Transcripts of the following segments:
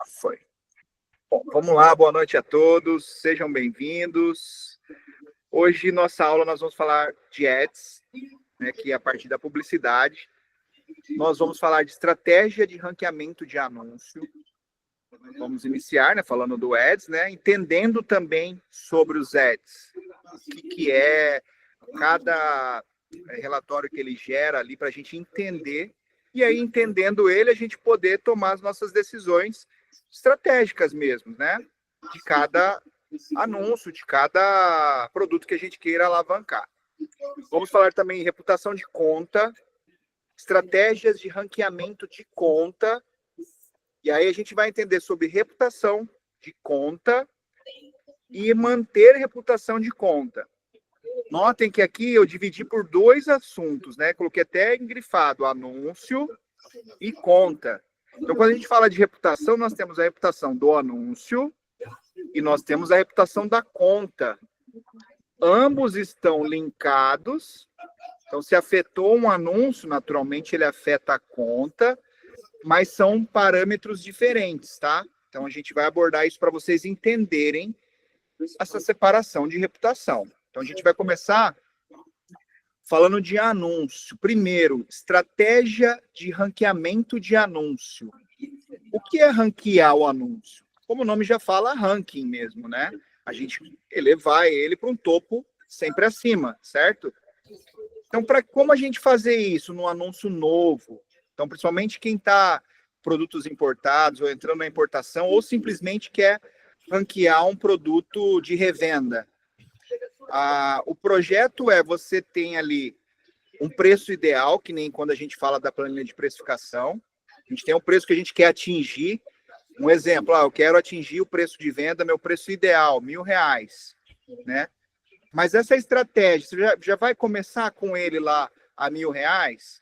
Foi. Bom, vamos lá, boa noite a todos, sejam bem-vindos. Hoje, nossa aula, nós vamos falar de ads, né, que é a partir da publicidade. Nós vamos falar de estratégia de ranqueamento de anúncio. Vamos iniciar, né, falando do ads, né, entendendo também sobre os ads. O que é cada relatório que ele gera ali para a gente entender. E aí, entendendo ele, a gente poder tomar as nossas decisões estratégicas mesmo, né? De cada anúncio, de cada produto que a gente queira alavancar. Vamos falar também em reputação de conta, estratégias de ranqueamento de conta. E aí a gente vai entender sobre reputação de conta e manter reputação de conta. Notem que aqui eu dividi por dois assuntos, né? Coloquei até engrifado, anúncio e conta. Então, quando a gente fala de reputação, nós temos a reputação do anúncio e nós temos a reputação da conta. Ambos estão linkados. Então, se afetou um anúncio, naturalmente ele afeta a conta, mas são parâmetros diferentes, tá? Então, a gente vai abordar isso para vocês entenderem essa separação de reputação. Então, a gente vai começar falando de anúncio. Primeiro, estratégia de ranqueamento de anúncio. O que é ranquear o anúncio? Como o nome já fala, ranking mesmo, né? A gente elevar ele para um topo sempre acima, certo? Então, como a gente fazer isso no anúncio novo? Então, principalmente quem está produtos importados ou entrando na importação ou simplesmente quer ranquear um produto de revenda. O projeto você tem ali um preço ideal, que nem quando a gente fala da planilha de precificação. A gente tem um preço que a gente quer atingir. Um exemplo, eu quero atingir o preço de venda, meu preço ideal, R$1.000, né? Mas essa estratégia, você já vai começar com ele lá a R$1.000?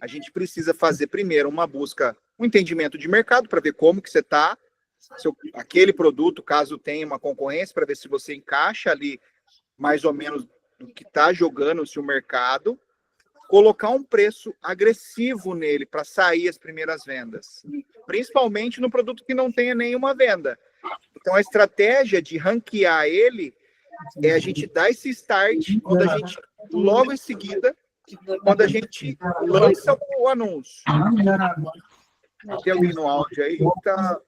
A gente precisa fazer primeiro uma busca, um entendimento de mercado para ver como que você está, aquele produto, caso tenha uma concorrência, para ver se você encaixa ali mais ou menos do que está jogando-se o mercado, colocar um preço agressivo nele para sair as primeiras vendas, principalmente no produto que não tenha nenhuma venda. Então, a estratégia de ranquear ele é a gente dar esse start quando a gente, logo em seguida, quando a gente lança o anúncio. Tem alguém no áudio aí? Tá...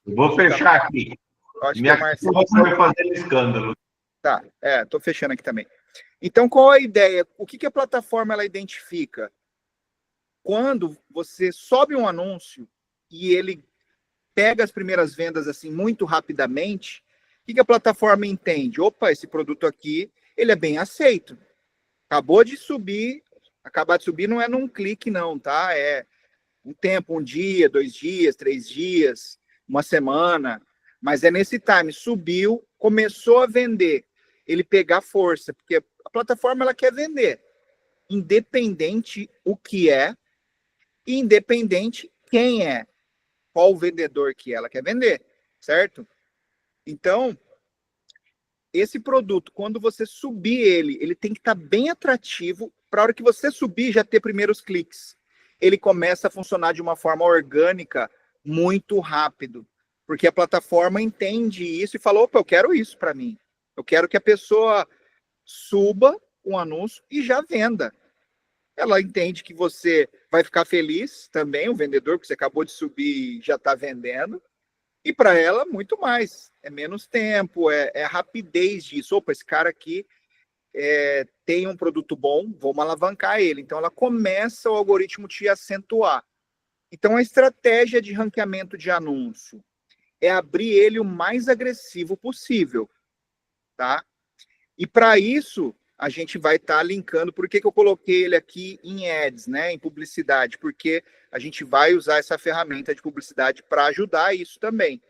Vou fechar aqui. Acho que é Marcelo. Vai fazer escândalo. Tá, tô fechando aqui também. Então, qual a ideia? O que a plataforma ela identifica? Quando você sobe um anúncio e ele pega as primeiras vendas assim muito rapidamente, o que a plataforma entende? Opa, esse produto aqui, ele é bem aceito. Acabou de subir, acabar de subir não é num clique não, tá? É um tempo, 1 dia, 2 dias, 3 dias, 1 semana, mas é nesse time, subiu, começou a vender, ele pegar força, porque a plataforma ela quer vender, independente o que é, independente quem é, qual o vendedor que ela quer vender, certo? Então, esse produto, quando você subir ele tem que estar bem atrativo para a hora que você subir já ter primeiros cliques. Ele começa a funcionar de uma forma orgânica muito rápido, porque a plataforma entende isso e fala, opa, eu quero isso para mim. Eu quero que a pessoa suba um anúncio e já venda. Ela entende que você vai ficar feliz também, o vendedor, porque você acabou de subir e já está vendendo. E para ela, muito mais. É menos tempo, é a rapidez disso. Opa, esse cara aqui tem um produto bom, vamos alavancar ele. Então, ela começa o algoritmo te acentuar. Então, a estratégia de ranqueamento de anúncio é abrir ele o mais agressivo possível, tá? E para isso, a gente vai estar linkando. Por que eu coloquei ele aqui em ads, né? Em publicidade? Porque a gente vai usar essa ferramenta de publicidade para ajudar isso também.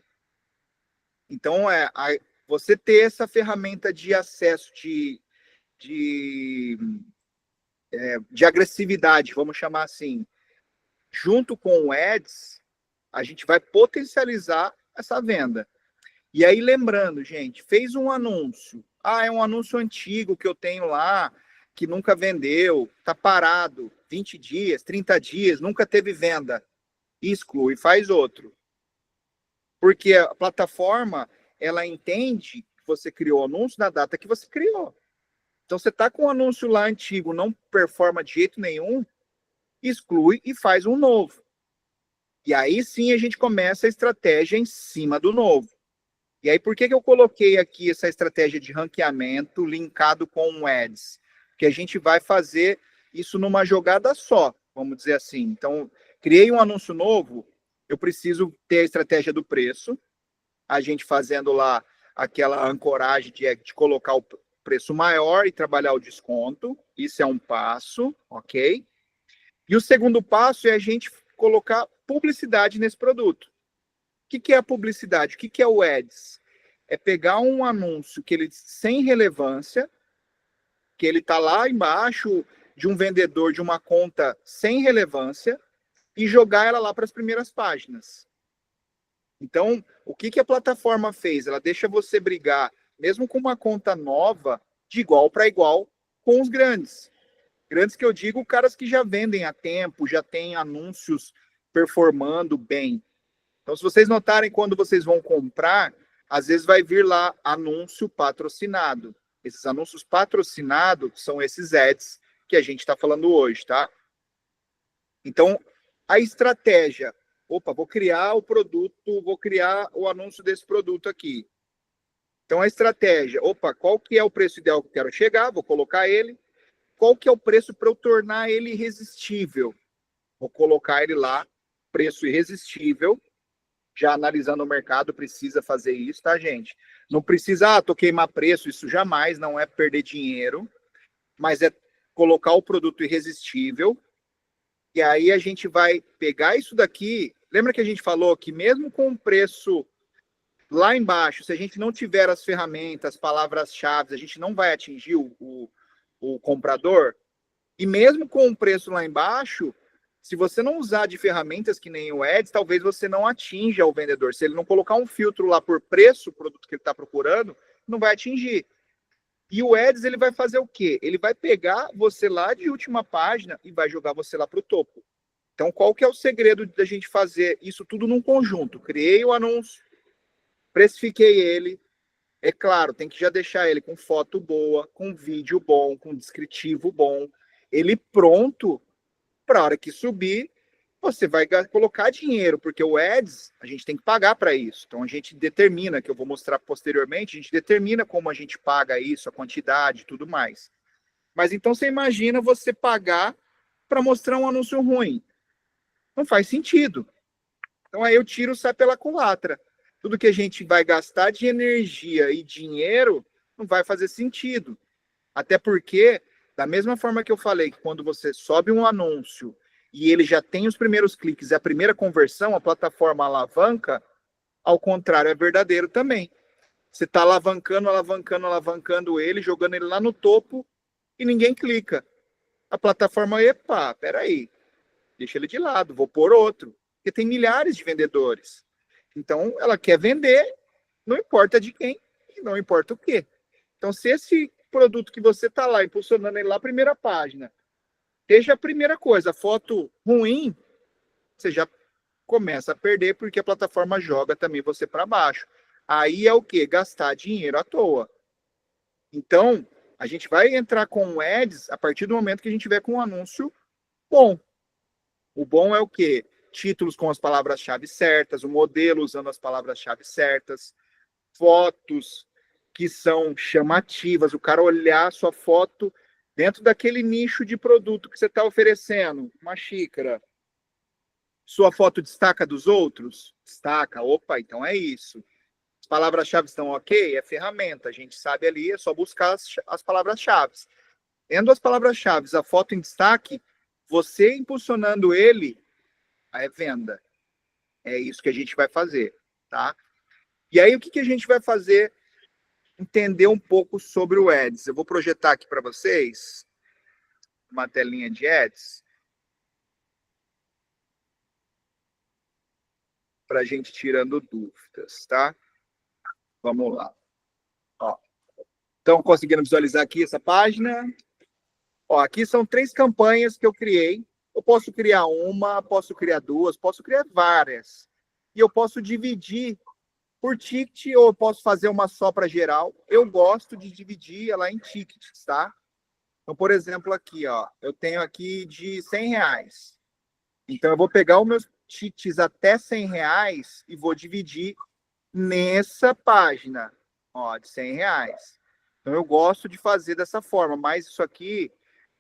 Então, você ter essa ferramenta de acesso de agressividade, vamos chamar assim, junto com o ads, a gente vai potencializar essa venda. E aí, lembrando, gente, fez um anúncio. É um anúncio antigo que eu tenho lá, que nunca vendeu, tá parado, 20 dias, 30 dias, nunca teve venda. Exclui e faz outro. Porque a plataforma, ela entende que você criou o anúncio na data que você criou. Então, você está com um anúncio lá antigo, não performa de jeito nenhum, exclui e faz um novo. E aí sim a gente começa a estratégia em cima do novo. E aí, por que eu coloquei aqui essa estratégia de ranqueamento linkado com o Ads? Porque a gente vai fazer isso numa jogada só, vamos dizer assim. Então, criei um anúncio novo, eu preciso ter a estratégia do preço, a gente fazendo lá aquela ancoragem de colocar o preço maior e trabalhar o desconto. Isso é um passo, ok? E o segundo passo é a gente colocar publicidade nesse produto. O que é a publicidade? O que é o Ads? É pegar um anúncio que ele sem relevância, que ele está lá embaixo de um vendedor de uma conta sem relevância e jogar ela lá para as primeiras páginas. Então, o que a plataforma fez? Ela deixa você brigar, mesmo com uma conta nova, de igual para igual com os grandes. Grandes que eu digo, caras que já vendem há tempo, já têm anúncios performando bem. Então, se vocês notarem, quando vocês vão comprar, às vezes vai vir lá anúncio patrocinado. Esses anúncios patrocinados são esses ads que a gente está falando hoje, tá? Então, a estratégia. Opa, vou criar o produto, vou criar o anúncio desse produto aqui. Então, a estratégia. Opa, qual que é o preço ideal que eu quero chegar? Vou colocar ele. Qual que é o preço para eu tornar ele irresistível? Vou colocar ele lá, preço irresistível. Já analisando o mercado, precisa fazer isso, tá, gente? Não precisa, tô queimar preço, isso jamais, não é perder dinheiro, mas é colocar o produto irresistível, e aí a gente vai pegar isso daqui, lembra que a gente falou que mesmo com o preço lá embaixo, se a gente não tiver as ferramentas, palavras-chave, a gente não vai atingir o comprador, e mesmo com o preço lá embaixo, se você não usar de ferramentas que nem o Ads, talvez você não atinja o vendedor. Se ele não colocar um filtro lá por preço, o produto que ele está procurando, não vai atingir. E o Ads, ele vai fazer o quê? Ele vai pegar você lá de última página e vai jogar você lá para o topo. Então, qual que é o segredo da gente fazer isso tudo num conjunto? Criei o anúncio, precifiquei ele. É claro, tem que já deixar ele com foto boa, com vídeo bom, com descritivo bom. Ele pronto para a hora que subir, você vai colocar dinheiro, porque o Ads, a gente tem que pagar para isso. Então, a gente determina, que eu vou mostrar posteriormente, a gente determina como a gente paga isso, a quantidade e tudo mais. Mas então, você imagina você pagar para mostrar um anúncio ruim. Não faz sentido. Então, aí eu tiro, sai pela culatra. Tudo que a gente vai gastar de energia e dinheiro não vai fazer sentido. Até porque, da mesma forma que eu falei, que quando você sobe um anúncio e ele já tem os primeiros cliques e a primeira conversão, a plataforma alavanca, ao contrário, é verdadeiro também. Você está alavancando ele, jogando ele lá no topo e ninguém clica. A plataforma, epa, peraí, deixa ele de lado, vou pôr outro. Porque tem milhares de vendedores. Então, ela quer vender, não importa de quem, e não importa o quê. Então, se esse produto que você está lá impulsionando ele lá a primeira página, seja a primeira coisa, foto ruim, você já começa a perder porque a plataforma joga também você para baixo. Aí é o quê? Gastar dinheiro à toa. Então, a gente vai entrar com o Ads a partir do momento que a gente tiver com um anúncio bom. O bom é o quê? Títulos com as palavras-chave certas, o modelo usando as palavras-chave certas, fotos que são chamativas, o cara olhar a sua foto dentro daquele nicho de produto que você está oferecendo, uma xícara. Sua foto destaca dos outros? Destaca. Opa, então é isso. As palavras-chave estão ok? É ferramenta. A gente sabe ali, é só buscar as palavras-chave. Tendo as palavras-chave, a foto em destaque, você impulsionando ele, é venda. É isso que a gente vai fazer, tá? E aí, o que a gente vai fazer? Entender um pouco sobre o Ads. Eu vou projetar aqui para vocês uma telinha de Ads para a gente tirando dúvidas, tá? Vamos lá. Ó. Então, conseguindo visualizar aqui essa página? Ó, aqui são 3 campanhas que eu criei. Eu posso criar uma, posso criar 2, posso criar várias. E eu posso dividir por ticket, ou eu posso fazer uma só para geral. Eu gosto de dividir ela em tickets, tá? Então, por exemplo, aqui, ó, eu tenho aqui de R$ 100. Então, eu vou pegar os meus tickets até R$ 100 e vou dividir nessa página, ó, de R$ 100. Então, eu gosto de fazer dessa forma, mas isso aqui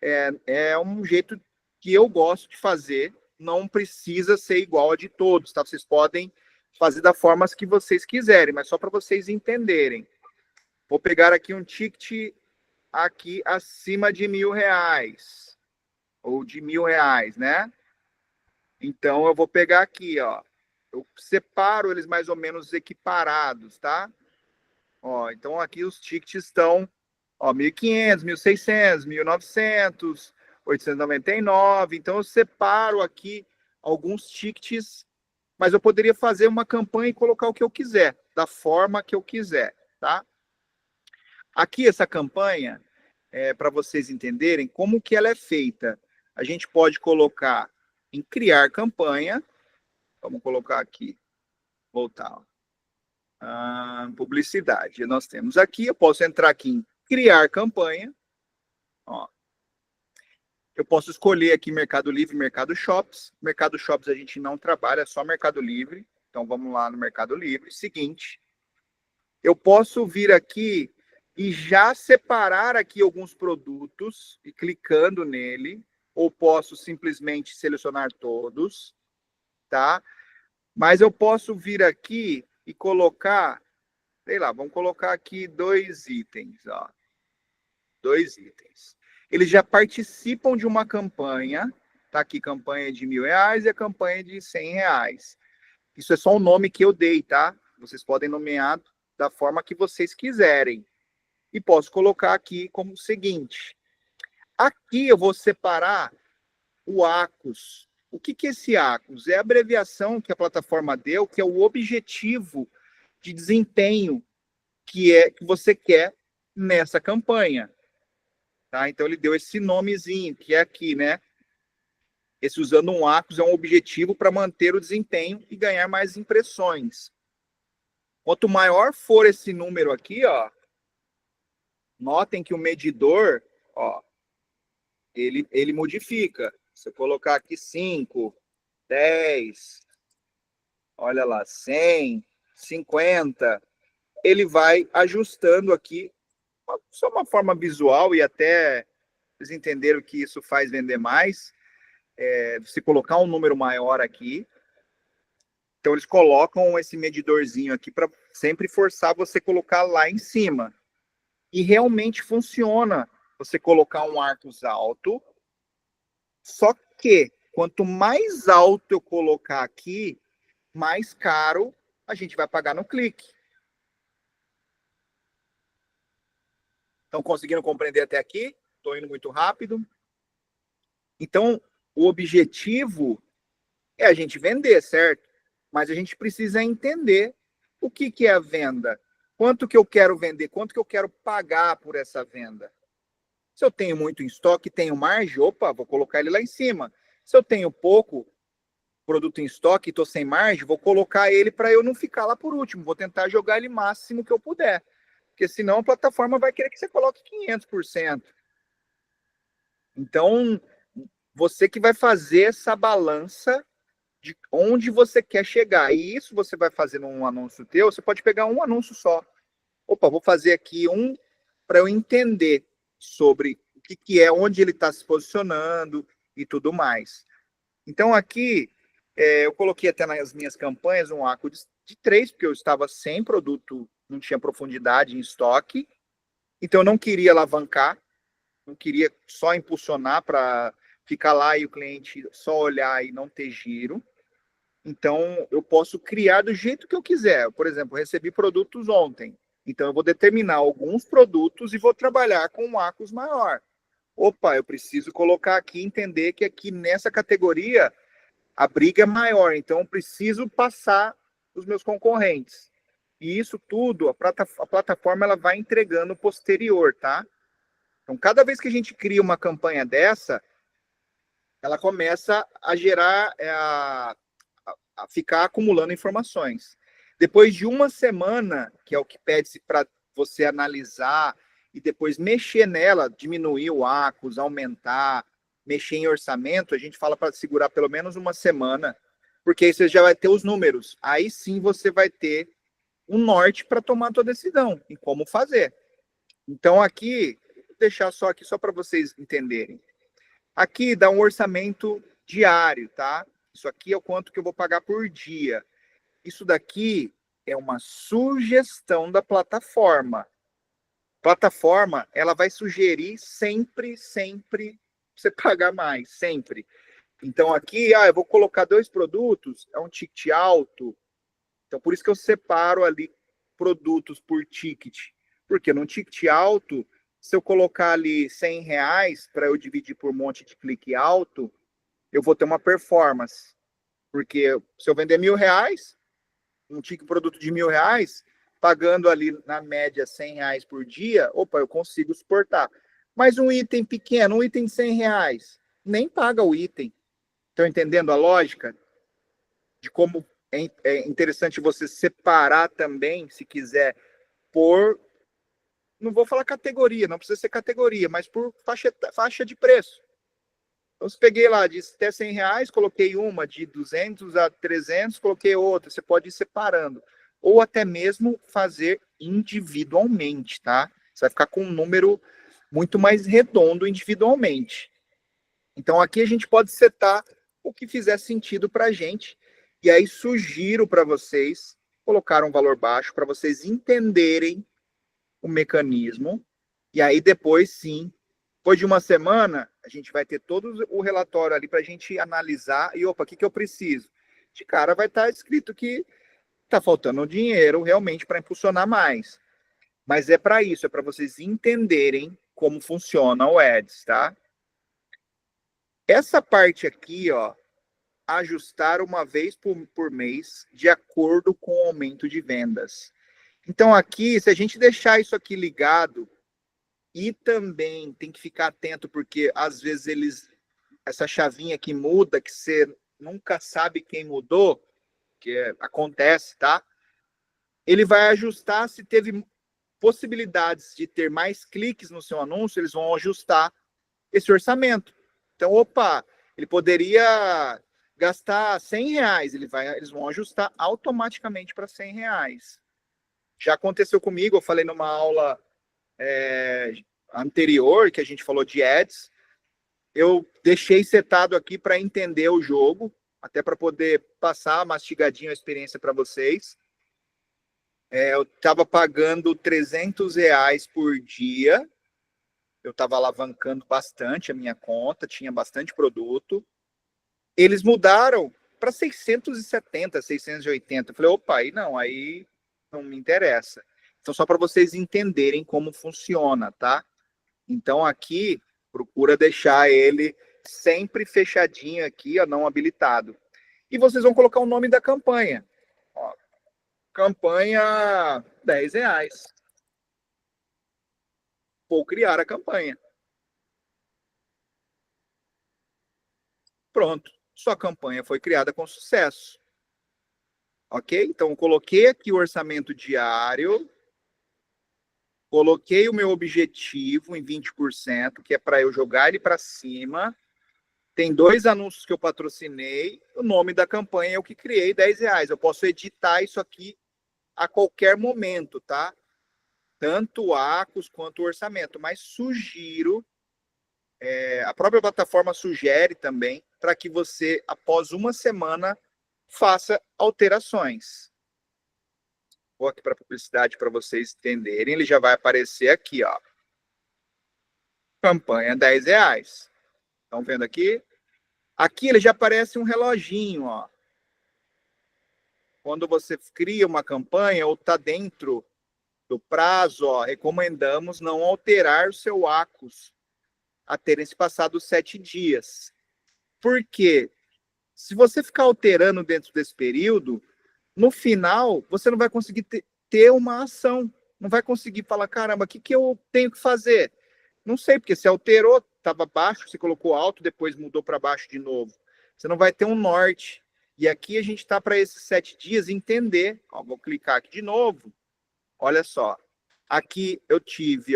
é um jeito que eu gosto de fazer, não precisa ser igual a de todos, tá? Vocês podem fazer da forma que vocês quiserem, mas só para vocês entenderem. Vou pegar aqui um ticket aqui acima de R$ 1.000, ou de R$ 1.000, né? Então, eu vou pegar aqui, ó. Eu separo eles mais ou menos equiparados, tá? Ó, então aqui os tickets estão, ó, 1.500, 1.600, 1.900, 899. Então eu separo aqui alguns tickets, mas eu poderia fazer uma campanha e colocar o que eu quiser, da forma que eu quiser, tá? Aqui essa campanha, para vocês entenderem como que ela é feita. A gente pode colocar em criar campanha. Vamos colocar aqui, voltar. Publicidade. Nós temos aqui, eu posso entrar aqui em criar campanha. Ó. Eu posso escolher aqui Mercado Livre, Mercado Shops. Mercado Shops a gente não trabalha, é só Mercado Livre. Então vamos lá no Mercado Livre. Seguinte, eu posso vir aqui e já separar aqui alguns produtos e clicando nele, ou posso simplesmente selecionar todos, tá? Mas eu posso vir aqui e colocar, sei lá, vamos colocar aqui 2 itens, ó. 2 itens. Eles já participam de uma campanha, tá aqui campanha de R$ 1.000 e a campanha de R$ 100. Isso é só o nome que eu dei, tá? Vocês podem nomear da forma que vocês quiserem. E posso colocar aqui como o seguinte. Aqui eu vou separar o ACOS. O que é esse ACOS? É a abreviação que a plataforma deu, que é o objetivo de desempenho que você quer nessa campanha. Tá? Então ele deu esse nomezinho, que é aqui, né? Esse usando um ACOS é um objetivo para manter o desempenho e ganhar mais impressões. Quanto maior for esse número aqui, ó, notem que o medidor, ó, ele modifica. Se eu colocar aqui 5, 10, olha lá, 100, 50, ele vai ajustando aqui, só uma forma visual, e até vocês entenderam que isso faz vender mais, se colocar um número maior aqui. Então eles colocam esse medidorzinho aqui para sempre forçar você colocar lá em cima. E realmente funciona você colocar um Arcos alto, só que quanto mais alto eu colocar aqui, mais caro a gente vai pagar no clique. Estão conseguindo compreender até aqui? Estou indo muito rápido. Então, o objetivo é a gente vender, certo? Mas a gente precisa entender o que é a venda. Quanto que eu quero vender? Quanto que eu quero pagar por essa venda? Se eu tenho muito em estoque, tenho margem, opa, vou colocar ele lá em cima. Se eu tenho pouco produto em estoque e estou sem margem, vou colocar ele para eu não ficar lá por último. Vou tentar jogar ele máximo que eu puder. Porque senão a plataforma vai querer que você coloque 500%. Então, você que vai fazer essa balança de onde você quer chegar. E isso você vai fazer num anúncio teu, você pode pegar um anúncio só. Opa, vou fazer aqui um para eu entender sobre o que é, onde ele está se posicionando e tudo mais. Então, aqui, eu coloquei até nas minhas campanhas um arco de 3, porque eu estava sem produto, não tinha profundidade em estoque. Então, eu não queria alavancar, não queria só impulsionar para ficar lá e o cliente só olhar e não ter giro. Então, eu posso criar do jeito que eu quiser. Por exemplo, recebi produtos ontem. Então, eu vou determinar alguns produtos e vou trabalhar com um ACOS maior. Opa, eu preciso colocar aqui, entender que aqui nessa categoria a briga é maior. Então, eu preciso passar os meus concorrentes. E isso tudo, a plataforma ela vai entregando posterior, tá? Então, cada vez que a gente cria uma campanha dessa, ela começa a gerar, a ficar acumulando informações. Depois de uma semana, que é o que pede-se para você analisar e depois mexer nela, diminuir o ACOS, aumentar, mexer em orçamento, a gente fala para segurar pelo menos uma semana, porque aí você já vai ter os números. Aí sim você vai ter um norte para tomar a tua decisão em como fazer. Então aqui, vou deixar só aqui só para vocês entenderem. Aqui dá um orçamento diário, tá? Isso aqui é o quanto que eu vou pagar por dia. Isso daqui é uma sugestão da plataforma. Plataforma, ela vai sugerir sempre você pagar mais, sempre. Então aqui, eu vou colocar 2 produtos, é um ticket alto. Então por isso que eu separo ali produtos por ticket. Porque num ticket alto, se eu colocar ali R$ 100 para eu dividir por um monte de clique alto, eu vou ter uma performance. Porque se eu vender R$ 1.000, um ticket produto de R$ 1.000, pagando ali na média R$ 100 por dia, opa, eu consigo suportar. Mas um item pequeno, um item de R$ 100, nem paga o item. Estão entendendo a lógica? De como é interessante você separar também, se quiser, por... Não vou falar categoria, não precisa ser categoria, mas por faixa de preço. Então, se peguei lá de até R$ 100, coloquei uma de 200 a 300, coloquei outra. Você pode ir separando. Ou até mesmo fazer individualmente, tá? Você vai ficar com um número muito mais redondo individualmente. Então, aqui a gente pode setar o que fizer sentido para a gente. E aí, sugiro para vocês colocar um valor baixo para vocês entenderem o mecanismo. E aí, depois, sim, depois de uma semana, a gente vai ter todo o relatório ali para a gente analisar. E, opa, o que eu preciso? De cara, vai estar escrito que está faltando dinheiro realmente para impulsionar mais. Mas é para isso, é para vocês entenderem como funciona o Ads, tá? Essa parte aqui, ó, ajustar uma vez por mês de acordo com o aumento de vendas. Então, aqui, se a gente deixar isso aqui ligado, e também tem que ficar atento, porque às vezes essa chavinha que muda, que você nunca sabe quem mudou, acontece, tá? Ele vai ajustar se teve possibilidades de ter mais cliques no seu anúncio, eles vão ajustar esse orçamento. Então, opa, ele poderia gastar R$ 100, eles vão ajustar automaticamente para R$ 100. Já aconteceu comigo, eu falei numa aula anterior, que a gente falou de ads, eu deixei setado aqui para entender o jogo, até para poder passar mastigadinho a experiência para vocês. Eu estava pagando R$ 300 por dia, eu estava alavancando bastante a minha conta, tinha bastante produto. Eles mudaram para 670, 680. Eu falei, opa, aí não me interessa. Então, só para vocês entenderem como funciona, tá? Então, aqui, procura deixar ele sempre fechadinho aqui, ó, não habilitado. E vocês vão colocar o nome da campanha. Ó, campanha R$ 10. Vou criar a campanha. Pronto. Sua campanha foi criada com sucesso. Ok? Então, eu coloquei aqui o orçamento diário. Coloquei o meu objetivo em 20%, que é para eu jogar ele para cima. Tem 2 anúncios que eu patrocinei. O nome da campanha é o que criei, R$ 10. Eu posso editar isso aqui a qualquer momento, tá? Tanto o ACOS quanto o orçamento. Mas sugiro, a própria plataforma sugere também, para que você, após uma semana, faça alterações. Vou aqui para a publicidade para vocês entenderem. Ele já vai aparecer aqui, ó. Campanha R$ 10. Estão vendo aqui? Aqui ele já aparece um reloginho, ó. Quando você cria uma campanha ou está dentro do prazo, ó, recomendamos não alterar o seu ACOS a terem se passado 7 dias. Por quê? Se você ficar alterando dentro desse período, no final, você não vai conseguir ter uma ação. Não vai conseguir falar, caramba, o que eu tenho que fazer? Não sei, porque você alterou, estava baixo, você colocou alto, depois mudou para baixo de novo. Você não vai ter um norte. E aqui a gente está para esses 7 dias entender. Ó, vou clicar aqui de novo. Olha só. Aqui eu tive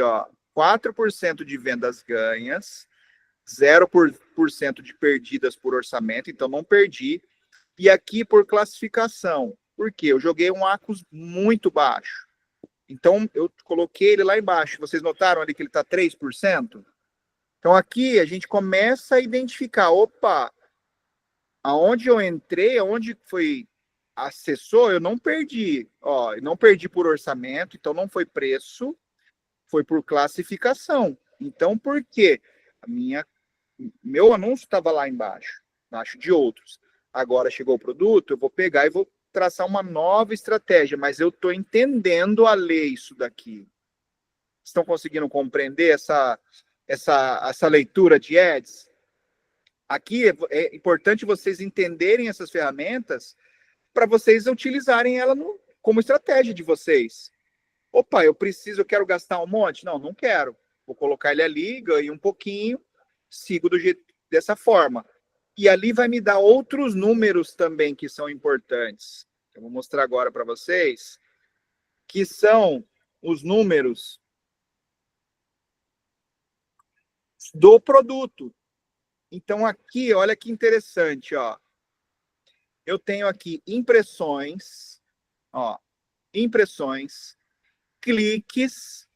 4% de vendas ganhas, 0% de perdidas por orçamento, então não perdi. E aqui por classificação. Por quê? Eu joguei um ACOS muito baixo. Então eu coloquei ele lá embaixo. Vocês notaram ali que ele está 3%? Então aqui a gente começa a identificar, opa, aonde eu entrei, aonde foi acessou, eu não perdi. Ó, eu não perdi por orçamento, então não foi preço, foi por classificação. Então por quê? Meu anúncio estava lá embaixo de outros. Agora chegou o produto, eu vou pegar e vou traçar uma nova estratégia, mas eu estou entendendo a ler isso daqui. Estão conseguindo compreender essa leitura de ads? Aqui é importante vocês entenderem essas ferramentas para vocês utilizarem ela como estratégia de vocês. Opa, eu quero gastar um monte? Não, não quero. Vou colocar ele ali, ganho um pouquinho, sigo dessa forma. E ali vai me dar outros números também que são importantes. Eu vou mostrar agora para vocês, que são os números do produto. Então aqui, olha que interessante, ó. Eu tenho aqui impressões, cliques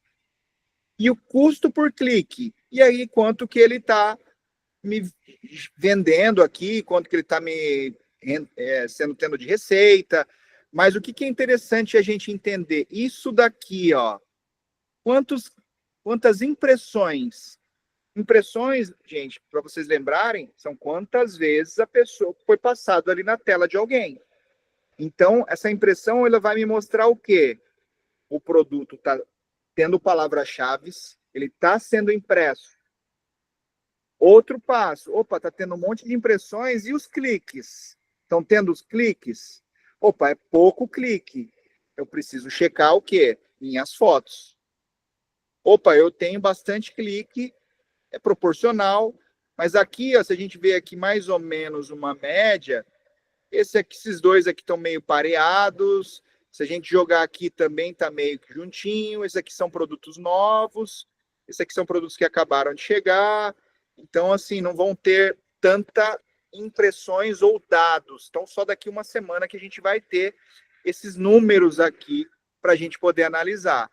e o custo por clique. E aí, quanto que ele está me vendendo aqui, quanto que ele está me tendo de receita. Mas o que é interessante a gente entender? Isso daqui, ó. Quantas impressões? Impressões, gente, para vocês lembrarem, são quantas vezes a pessoa foi passado ali na tela de alguém. Então, essa impressão, ela vai me mostrar o quê? O produto está tendo palavras-chave, ele está sendo impresso. Outro passo, opa, está tendo um monte de impressões e os cliques? Estão tendo os cliques? Opa, é pouco clique. Eu preciso checar o quê? Minhas fotos. Opa, eu tenho bastante clique, é proporcional, mas aqui, ó, se a gente vê aqui mais ou menos uma média, esses dois aqui estão meio pareados, se a gente jogar aqui também está meio que juntinho, esses aqui são produtos novos, esses aqui são produtos que acabaram de chegar, então assim, não vão ter tanta impressões ou dados, então só daqui uma semana que a gente vai ter esses números aqui para a gente poder analisar.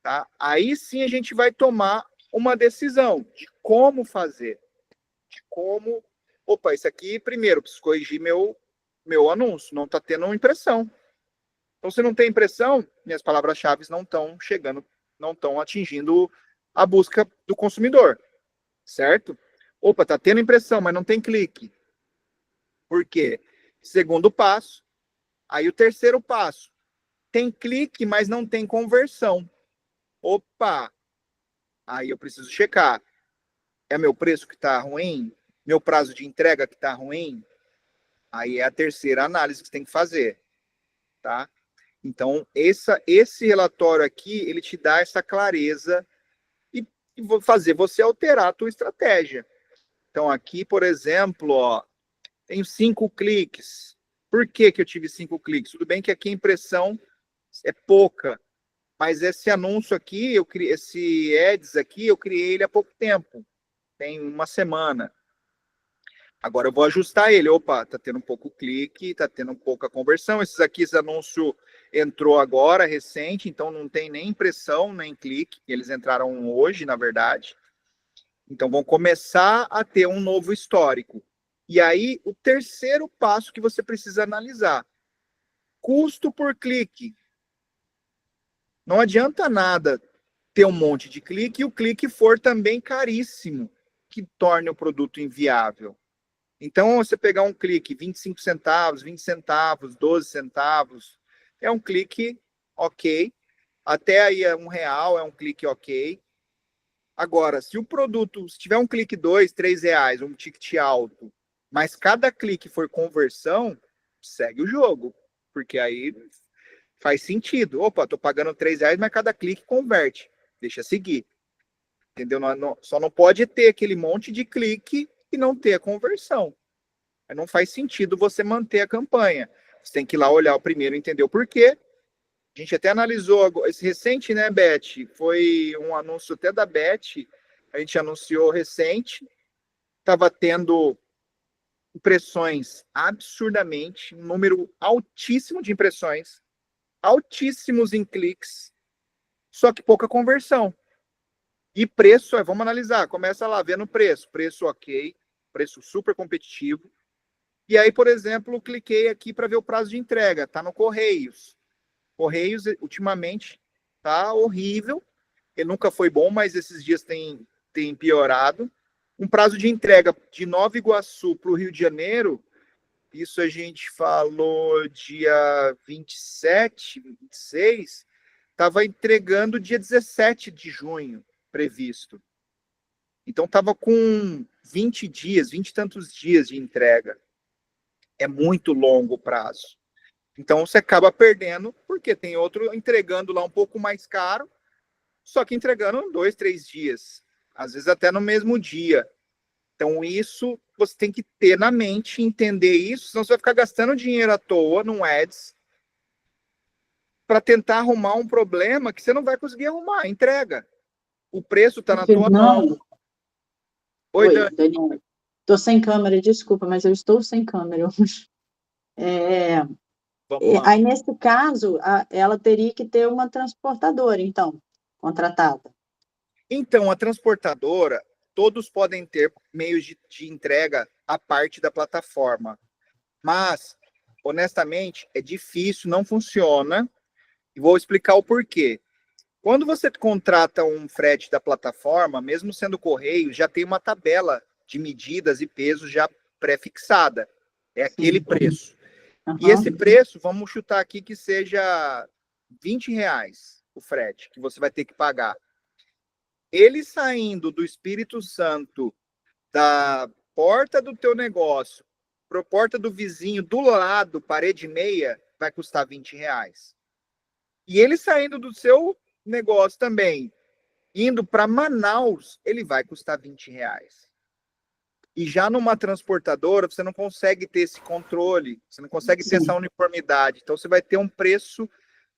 Tá? Aí sim a gente vai tomar uma decisão de como fazer, de como, opa, isso aqui primeiro, preciso corrigir meu anúncio, não está tendo impressão. Então, se não tem impressão, minhas palavras-chave não estão chegando, não estão atingindo a busca do consumidor, certo? Opa, está tendo impressão, mas não tem clique. Por quê? Segundo passo. Aí o terceiro passo. Tem clique, mas não tem conversão. Opa! Aí eu preciso checar. É meu preço que está ruim? Meu prazo de entrega que está ruim? Aí é a terceira análise que você tem que fazer. Tá? Então, esse relatório aqui, ele te dá essa clareza e vou fazer você alterar a tua estratégia. Então, aqui, por exemplo, ó, tenho 5 cliques. Por que eu tive 5 cliques? Tudo bem que aqui a impressão é pouca, mas esse anúncio aqui, esse ads aqui, eu criei ele há pouco tempo. Tem uma semana. Agora eu vou ajustar ele. Opa, tá tendo um pouco clique, tá tendo pouca conversão. Esse anúncio entrou agora, recente, então não tem nem impressão, nem clique. Eles entraram hoje, na verdade. Então vão começar a ter um novo histórico. E aí, o terceiro passo que você precisa analisar. Custo por clique. Não adianta nada ter um monte de clique e o clique for também caríssimo, que torne o produto inviável. Então, você pegar um clique, 25 centavos, 20 centavos, 12 centavos, é um clique ok. Até aí é R$1, é um clique ok. Agora, se tiver um clique 2, 3 reais, um ticket alto, mas cada clique for conversão, segue o jogo. Porque aí faz sentido. Opa, tô pagando R$3, mas cada clique converte. Deixa seguir. Entendeu? Só não pode ter aquele monte de clique e não ter a conversão. Aí não faz sentido você manter a campanha. Você tem que ir lá olhar o primeiro, entender o porquê. A gente até analisou esse recente, né, Beth? Foi um anúncio até da Beth, a gente anunciou recente, estava tendo impressões absurdamente, um número altíssimo de impressões, altíssimos em cliques, só que pouca conversão. E preço, vamos analisar, começa lá vendo preço, preço ok, preço super competitivo. E aí, por exemplo, cliquei aqui para ver o prazo de entrega, tá no Correios. Correios, ultimamente, tá horrível, ele nunca foi bom, mas esses dias tem piorado. Um prazo de entrega de Nova Iguaçu para o Rio de Janeiro, isso a gente falou dia 27, 26, estava entregando dia 17 de junho, previsto. Então estava com 20 dias, 20 e tantos dias de entrega. É muito longo o prazo. Então você acaba perdendo, porque tem outro entregando lá um pouco mais caro, só que entregando em 2, 3 dias. Às vezes até no mesmo dia. Então isso você tem que ter na mente, entender isso, senão você vai ficar gastando dinheiro à toa num ads para tentar arrumar um problema que você não vai conseguir arrumar. Entrega. O preço está na tua mão. Oi, Oi, Dani. Daniel. Estou sem câmera, desculpa, mas eu estou sem câmera hoje. Vamos lá. Aí, nesse caso, ela teria que ter uma transportadora, então, contratada. Então, a transportadora, todos podem ter meios de entrega à parte da plataforma. Mas, honestamente, é difícil, não funciona. E vou explicar o porquê. Quando você contrata um frete da plataforma, mesmo sendo correio, já tem uma tabela de medidas e pesos já pré-fixada. É aquele preço. E esse preço, vamos chutar aqui que seja R$ 20 o frete que você vai ter que pagar. Ele saindo do Espírito Santo, da porta do teu negócio, para a porta do vizinho do lado, parede e meia, vai custar R$ 20. E ele saindo do seu negócio também, indo para Manaus, ele vai custar R$ 20. E já numa transportadora, você não consegue ter esse controle, você não consegue ter essa uniformidade. Então, você vai ter um preço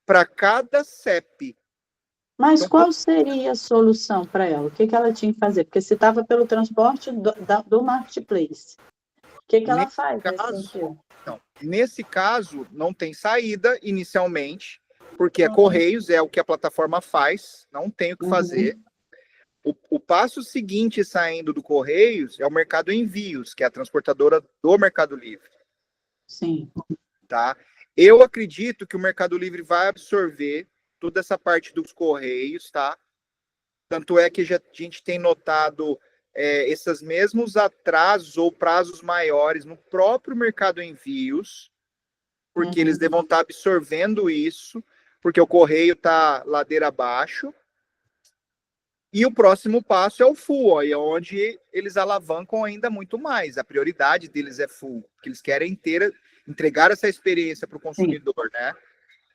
para cada CEP. Mas Então, qual seria a solução para ela? O que ela tinha que fazer? Porque se estava pelo transporte do marketplace, o que ela faz nesse sentido? Então, nesse caso, não tem saída inicialmente, porque é Correios, é o que a plataforma faz, não tem o que fazer. O passo seguinte saindo do Correios é o Mercado Envios, que é a transportadora do Mercado Livre. Sim. Tá? Eu acredito que o Mercado Livre vai absorver toda essa parte dos Correios, tá? Tanto é que a gente tem notado esses mesmos atrasos ou prazos maiores no próprio Mercado Envios, porque eles devam estar absorvendo isso, porque o correio está ladeira abaixo. E o próximo passo é o full, aí é onde eles alavancam ainda muito mais. A prioridade deles é full, porque eles querem entregar essa experiência para o consumidor, né?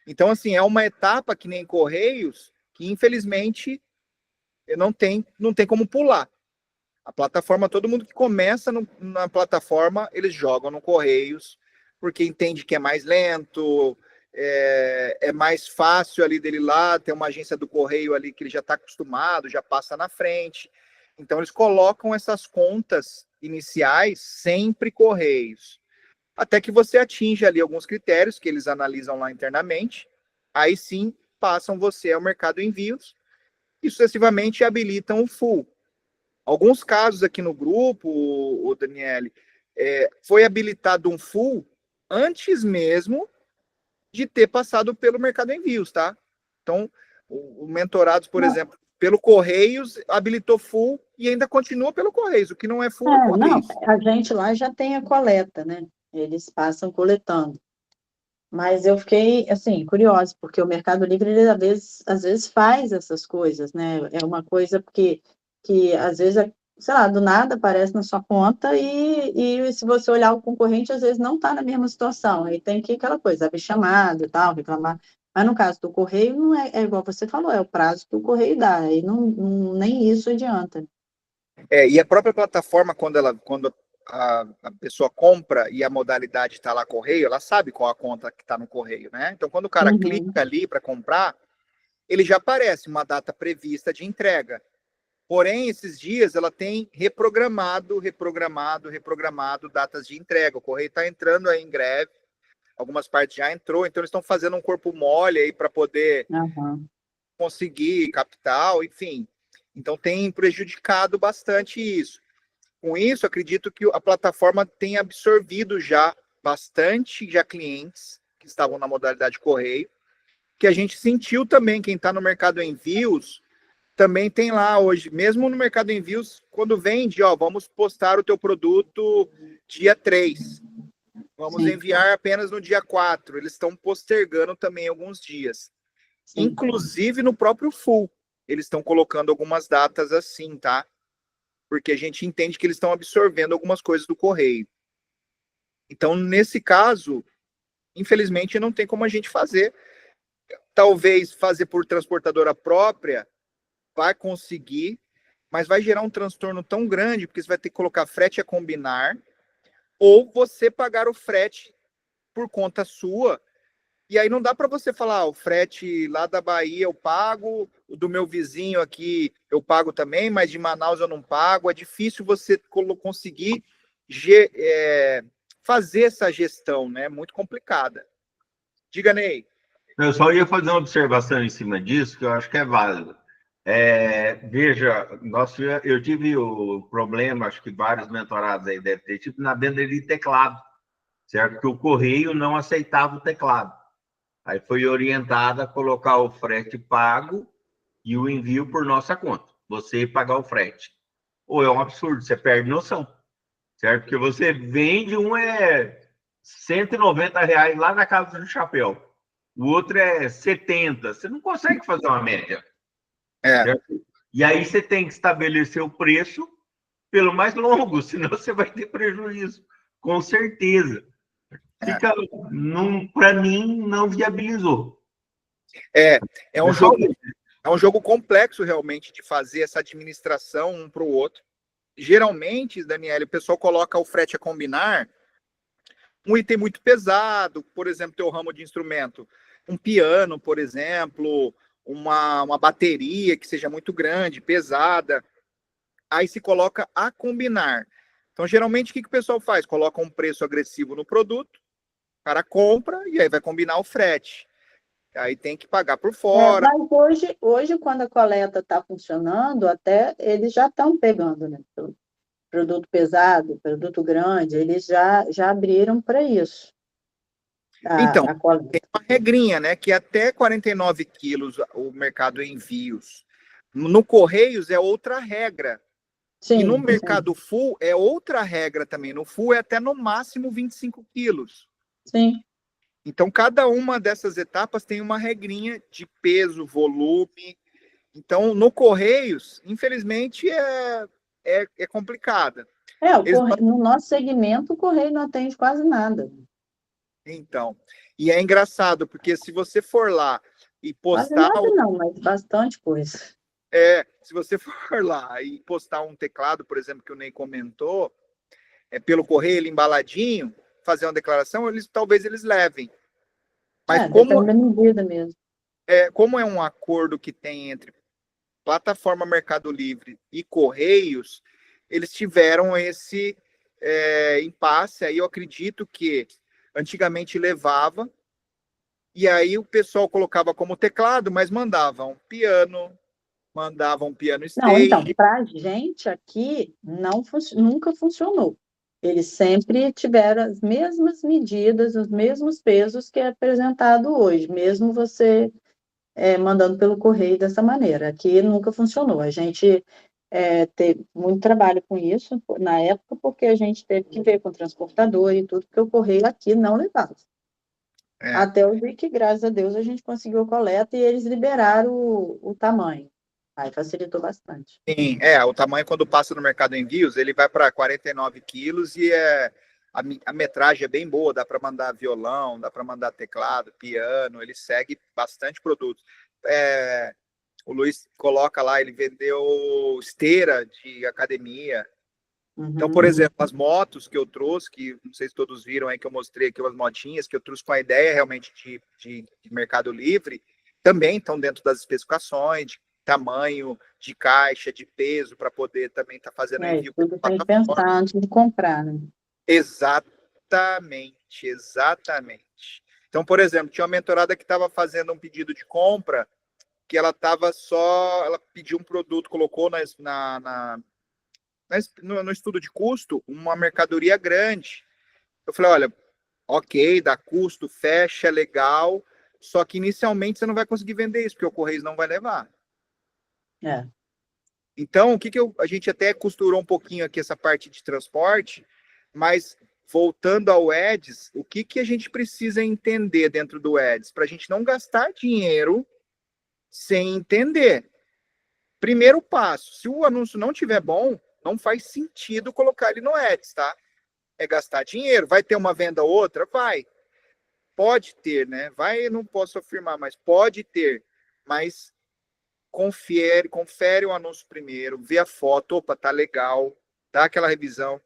Então, assim, é uma etapa que nem Correios, que infelizmente não tem como pular. A plataforma, todo mundo que começa na plataforma, eles jogam no Correios, porque entende que é mais lento, é mais fácil ali dele lá, tem uma agência do Correio ali que ele já está acostumado, já passa na frente. Então, eles colocam essas contas iniciais sempre Correios. Até que você atinja ali alguns critérios que eles analisam lá internamente, aí sim passam você ao mercado envios e sucessivamente habilitam o full. Alguns casos aqui no grupo, o Daniele, foi habilitado um full antes mesmo de ter passado pelo mercado envios, tá? Então, o Mentorados, por exemplo, pelo Correios, habilitou full e ainda continua pelo Correios. O que não é full é Correios. Não, a gente lá já tem a coleta, né? Eles passam coletando. Mas eu fiquei, assim, curiosa, porque o Mercado Livre, ele, às vezes faz essas coisas, né? É uma coisa que às vezes, sei lá, do nada aparece na sua conta e se você olhar o concorrente, às vezes não está na mesma situação. Aí tem que aquela coisa, abrir chamada e tal, reclamar. Mas no caso do correio, não é igual você falou, é o prazo que o correio dá, aí nem isso adianta. E a própria plataforma, quando a pessoa compra e a modalidade está lá correio, ela sabe qual a conta que está no correio, né? Então, quando o cara clica ali para comprar, ele já aparece uma data prevista de entrega. Porém, esses dias ela tem reprogramado datas de entrega. O correio está entrando aí em greve, algumas partes já entrou, então eles estão fazendo um corpo mole aí para poder conseguir capital, enfim. Então tem prejudicado bastante isso. Com isso, acredito que a plataforma tem absorvido já bastante já clientes que estavam na modalidade correio, que a gente sentiu também, quem está no mercado envios, também tem lá hoje, mesmo no mercado envios, quando vende, ó, vamos postar o teu produto dia 3, vamos enviar apenas no dia 4, eles estão postergando também alguns dias. Inclusive no próprio Full, eles estão colocando algumas datas assim, tá? Porque a gente entende que eles estão absorvendo algumas coisas do correio. Então, nesse caso, infelizmente, não tem como a gente fazer. Talvez fazer por transportadora própria vai conseguir, mas vai gerar um transtorno tão grande, porque você vai ter que colocar frete a combinar, ou você pagar o frete por conta sua. E aí não dá para você falar, o frete lá da Bahia eu pago, o do meu vizinho aqui eu pago também, mas de Manaus eu não pago. É difícil você conseguir fazer essa gestão, né? Muito complicada. Diga, Ney. Eu só ia fazer uma observação em cima disso, que eu acho que é válido. Veja, eu tive o problema, acho que vários mentorados aí devem ter tido, na venda de teclado, certo? Porque o correio não aceitava o teclado. Aí foi orientada a colocar o frete pago e o envio por nossa conta. Você pagar o frete. Ou é um absurdo, você perde noção, certo? Porque você vende R$ 190 lá na Casa do Chapéu. O outro é 70. Você não consegue fazer uma média. Certo? E aí você tem que estabelecer o preço pelo mais longo, senão você vai ter prejuízo, com certeza. Para mim, não viabilizou. É um jogo complexo realmente de fazer essa administração um para o outro. Geralmente, Daniel, o pessoal coloca o frete a combinar um item muito pesado, por exemplo, teu ramo de instrumento, um piano, por exemplo, uma bateria que seja muito grande, pesada, aí se coloca a combinar. Então, geralmente, o que o pessoal faz? Coloca um preço agressivo no produto, o cara compra e aí vai combinar o frete. Aí tem que pagar por fora. Mas hoje, quando a coleta está funcionando, até eles já estão pegando, né? Produto pesado, produto grande, eles já abriram para isso. Então, tem uma regrinha, né? Que até 49 quilos o mercado envios. No Correios é outra regra. Sim, e no mercado full é outra regra também. No full é até no máximo 25 quilos. Sim. Então, cada uma dessas etapas tem uma regrinha de peso, volume. Então, no Correios, infelizmente, é complicada. No nosso segmento, o Correio não atende quase nada. Então, e é engraçado, porque se você for lá e postar... Quase nada não, mas bastante coisa. Se você for lá e postar um teclado, por exemplo, que o Ney comentou, pelo correio, ele embaladinho, fazer uma declaração, talvez eles levem. Mas depende da medida mesmo. Como é um acordo que tem entre plataforma Mercado Livre e Correios, eles tiveram esse impasse. Aí eu acredito que antigamente levava, e aí o pessoal colocava como teclado, mas mandava um piano stage. Não, então, para a gente aqui, nunca funcionou. Eles sempre tiveram as mesmas medidas, os mesmos pesos que é apresentado hoje, mesmo você mandando pelo correio dessa maneira. Aqui nunca funcionou. A gente teve muito trabalho com isso na época, porque a gente teve que ver com o transportador e tudo, porque o correio aqui não levava. Até o dia que, graças a Deus, a gente conseguiu a coleta e eles liberaram o tamanho. Aí facilitou bastante. Sim, o tamanho quando passa no mercado envios, ele vai para 49 quilos e a metragem é bem boa, dá para mandar violão, dá para mandar teclado, piano, ele segue bastante produtos. O Luiz coloca lá, ele vendeu esteira de academia, Então, por exemplo, as motos que eu trouxe, que não sei se todos viram aí, que eu mostrei aqui, as motinhas, que eu trouxe com a ideia realmente de Mercado Livre, também estão dentro das especificações, de tamanho, de caixa, de peso, para poder também estar fazendo envio Tudo pela tem que pensar plataforma. antes de comprar, né? Exatamente, exatamente. Então, por exemplo, tinha uma mentorada que estava fazendo um pedido de compra, que ela pediu um produto, colocou no estudo de custo uma mercadoria grande. Eu falei, olha, ok, dá custo, fecha, legal, só que inicialmente você não vai conseguir vender isso, porque o Correios não vai levar. É. Então, a gente até costurou um pouquinho aqui essa parte de transporte, mas voltando ao Eds, o que a gente precisa entender dentro do Eds? Para a gente não gastar dinheiro sem entender. Primeiro passo, se o anúncio não tiver bom, não faz sentido colocar ele no Ads, tá? É gastar dinheiro. Vai ter uma venda ou outra? Vai. Pode ter, né? Vai, não posso afirmar, mas pode ter. Mas confere o anúncio primeiro, vê a foto, opa, tá legal, dá aquela revisão.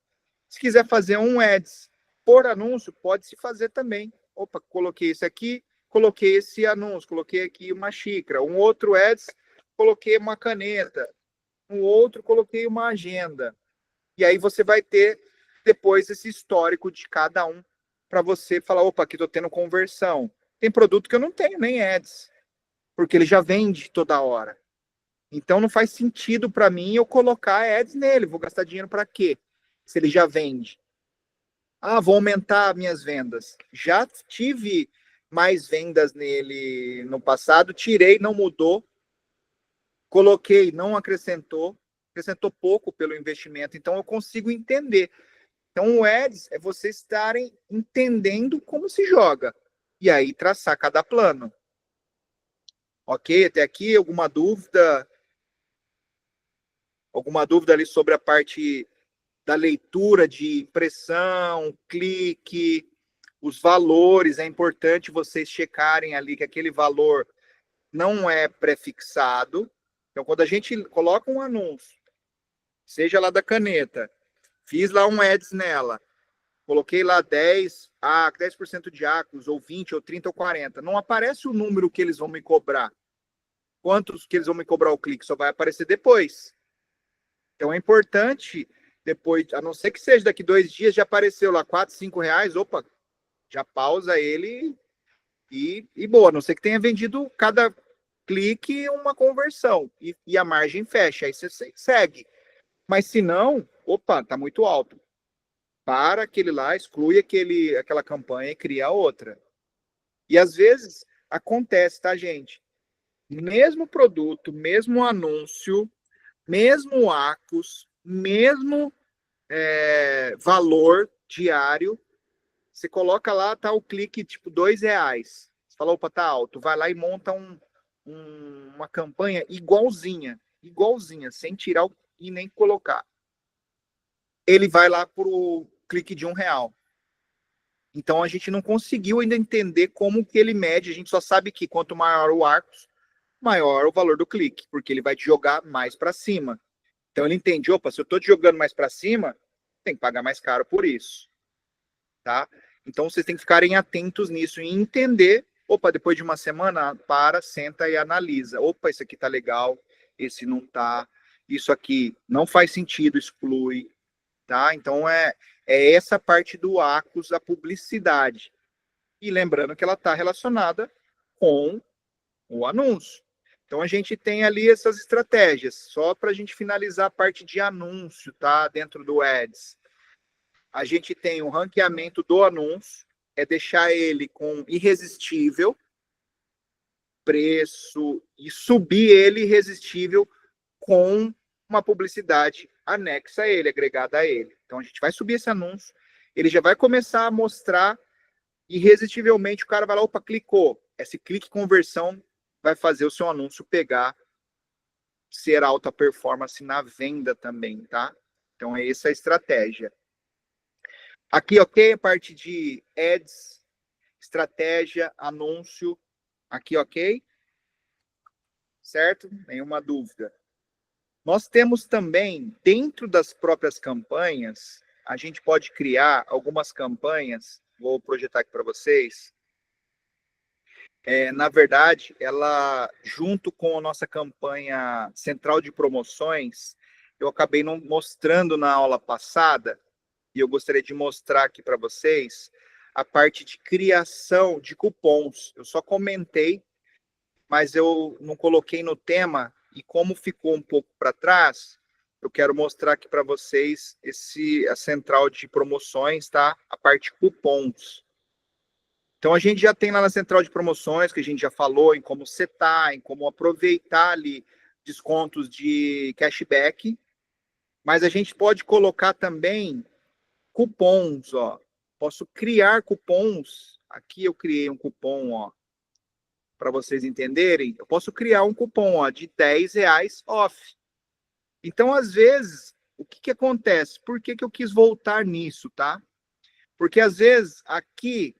Se quiser fazer um Ads por anúncio, pode se fazer também. Opa, coloquei esse aqui, coloquei esse anúncio, coloquei aqui uma xícara. Um outro Ads, coloquei uma caneta. Um outro, coloquei uma agenda. E aí você vai ter depois esse histórico de cada um para você falar, opa, aqui estou tendo conversão. Tem produto que eu não tenho nem ads, porque ele já vende toda hora. Então não faz sentido para mim eu colocar ads nele. Vou gastar dinheiro para quê? Se ele já vende. Ah, vou aumentar minhas vendas. Já tive mais vendas nele no passado, tirei, não mudou. Coloquei, não acrescentou pouco pelo investimento. Então eu consigo entender. Então, o Ads é vocês estarem entendendo como se joga. E aí, traçar cada plano. Ok? Até aqui, alguma dúvida? Alguma dúvida ali sobre a parte da leitura de impressão, clique, os valores? É importante vocês checarem ali que aquele valor não é prefixado. Então, quando a gente coloca um anúncio, seja lá da caneta, fiz lá um Ads nela, coloquei lá 10% de ACOS, ou 20, ou 30, ou 40. Não aparece o número que eles vão me cobrar. Quantos que eles vão me cobrar o clique? Só vai aparecer depois. Então é importante, depois, a não ser que seja daqui 2 dias, já apareceu lá 4, 5 reais, opa, já pausa ele e boa. A não ser que tenha vendido cada clique uma conversão e a margem fecha. Aí você segue. Mas se não, opa, tá muito alto. Para aquele lá, exclui aquela campanha e cria outra. E às vezes acontece, tá, gente? Mesmo produto, mesmo anúncio, mesmo ACOS, mesmo valor diário, você coloca lá, tá o clique tipo R$2. Você fala, opa, tá alto. Vai lá e monta uma campanha igualzinha, sem tirar e nem colocar. Ele vai lá pro clique de R$1. Então a gente não conseguiu ainda entender como que ele mede. A gente só sabe que quanto maior o Arcos, maior o valor do clique, porque ele vai te jogar mais para cima. Então ele entende, opa, se eu estou te jogando mais para cima, tem que pagar mais caro por isso, tá? Então vocês têm que ficarem atentos nisso e entender, opa, depois de uma semana, senta e analisa. Opa, esse aqui tá legal, esse não tá, isso aqui não faz sentido, exclui, tá? Então é essa parte do ACOS, a publicidade. E lembrando que ela está relacionada com o anúncio. Então a gente tem ali essas estratégias, só para a gente finalizar a parte de anúncio, tá? Dentro do Ads. A gente tem o ranqueamento do anúncio, é deixar ele com irresistível, preço, e subir ele irresistível com uma publicidade anexa a ele, agregada a ele. Então a gente vai subir esse anúncio, ele já vai começar a mostrar irresistivelmente o cara vai lá, opa, clicou. Esse clique conversão vai fazer o seu anúncio pegar, ser alta performance na venda também, tá? Então é essa a estratégia. Aqui, ok, a parte de ads, estratégia, anúncio, aqui, ok? Certo? Nenhuma dúvida. Nós temos também, dentro das próprias campanhas, a gente pode criar algumas campanhas, vou projetar aqui para vocês. Na verdade, ela, junto com a nossa campanha central de promoções, eu acabei não mostrando na aula passada, e eu gostaria de mostrar aqui para vocês, a parte de criação de cupons. Eu só comentei, mas eu não coloquei no tema, e como ficou um pouco para trás, eu quero mostrar aqui para vocês a central de promoções, tá? A parte cupons. Então, a gente já tem lá na central de promoções, que a gente já falou em como setar, em como aproveitar ali descontos de cashback, mas a gente pode colocar também cupons, ó. Posso criar cupons. Aqui eu criei um cupom, ó, para vocês entenderem. Eu posso criar um cupom, ó, de R$10 off. Então, às vezes, o que acontece? Por que eu quis voltar nisso, tá? Porque, às vezes, aqui,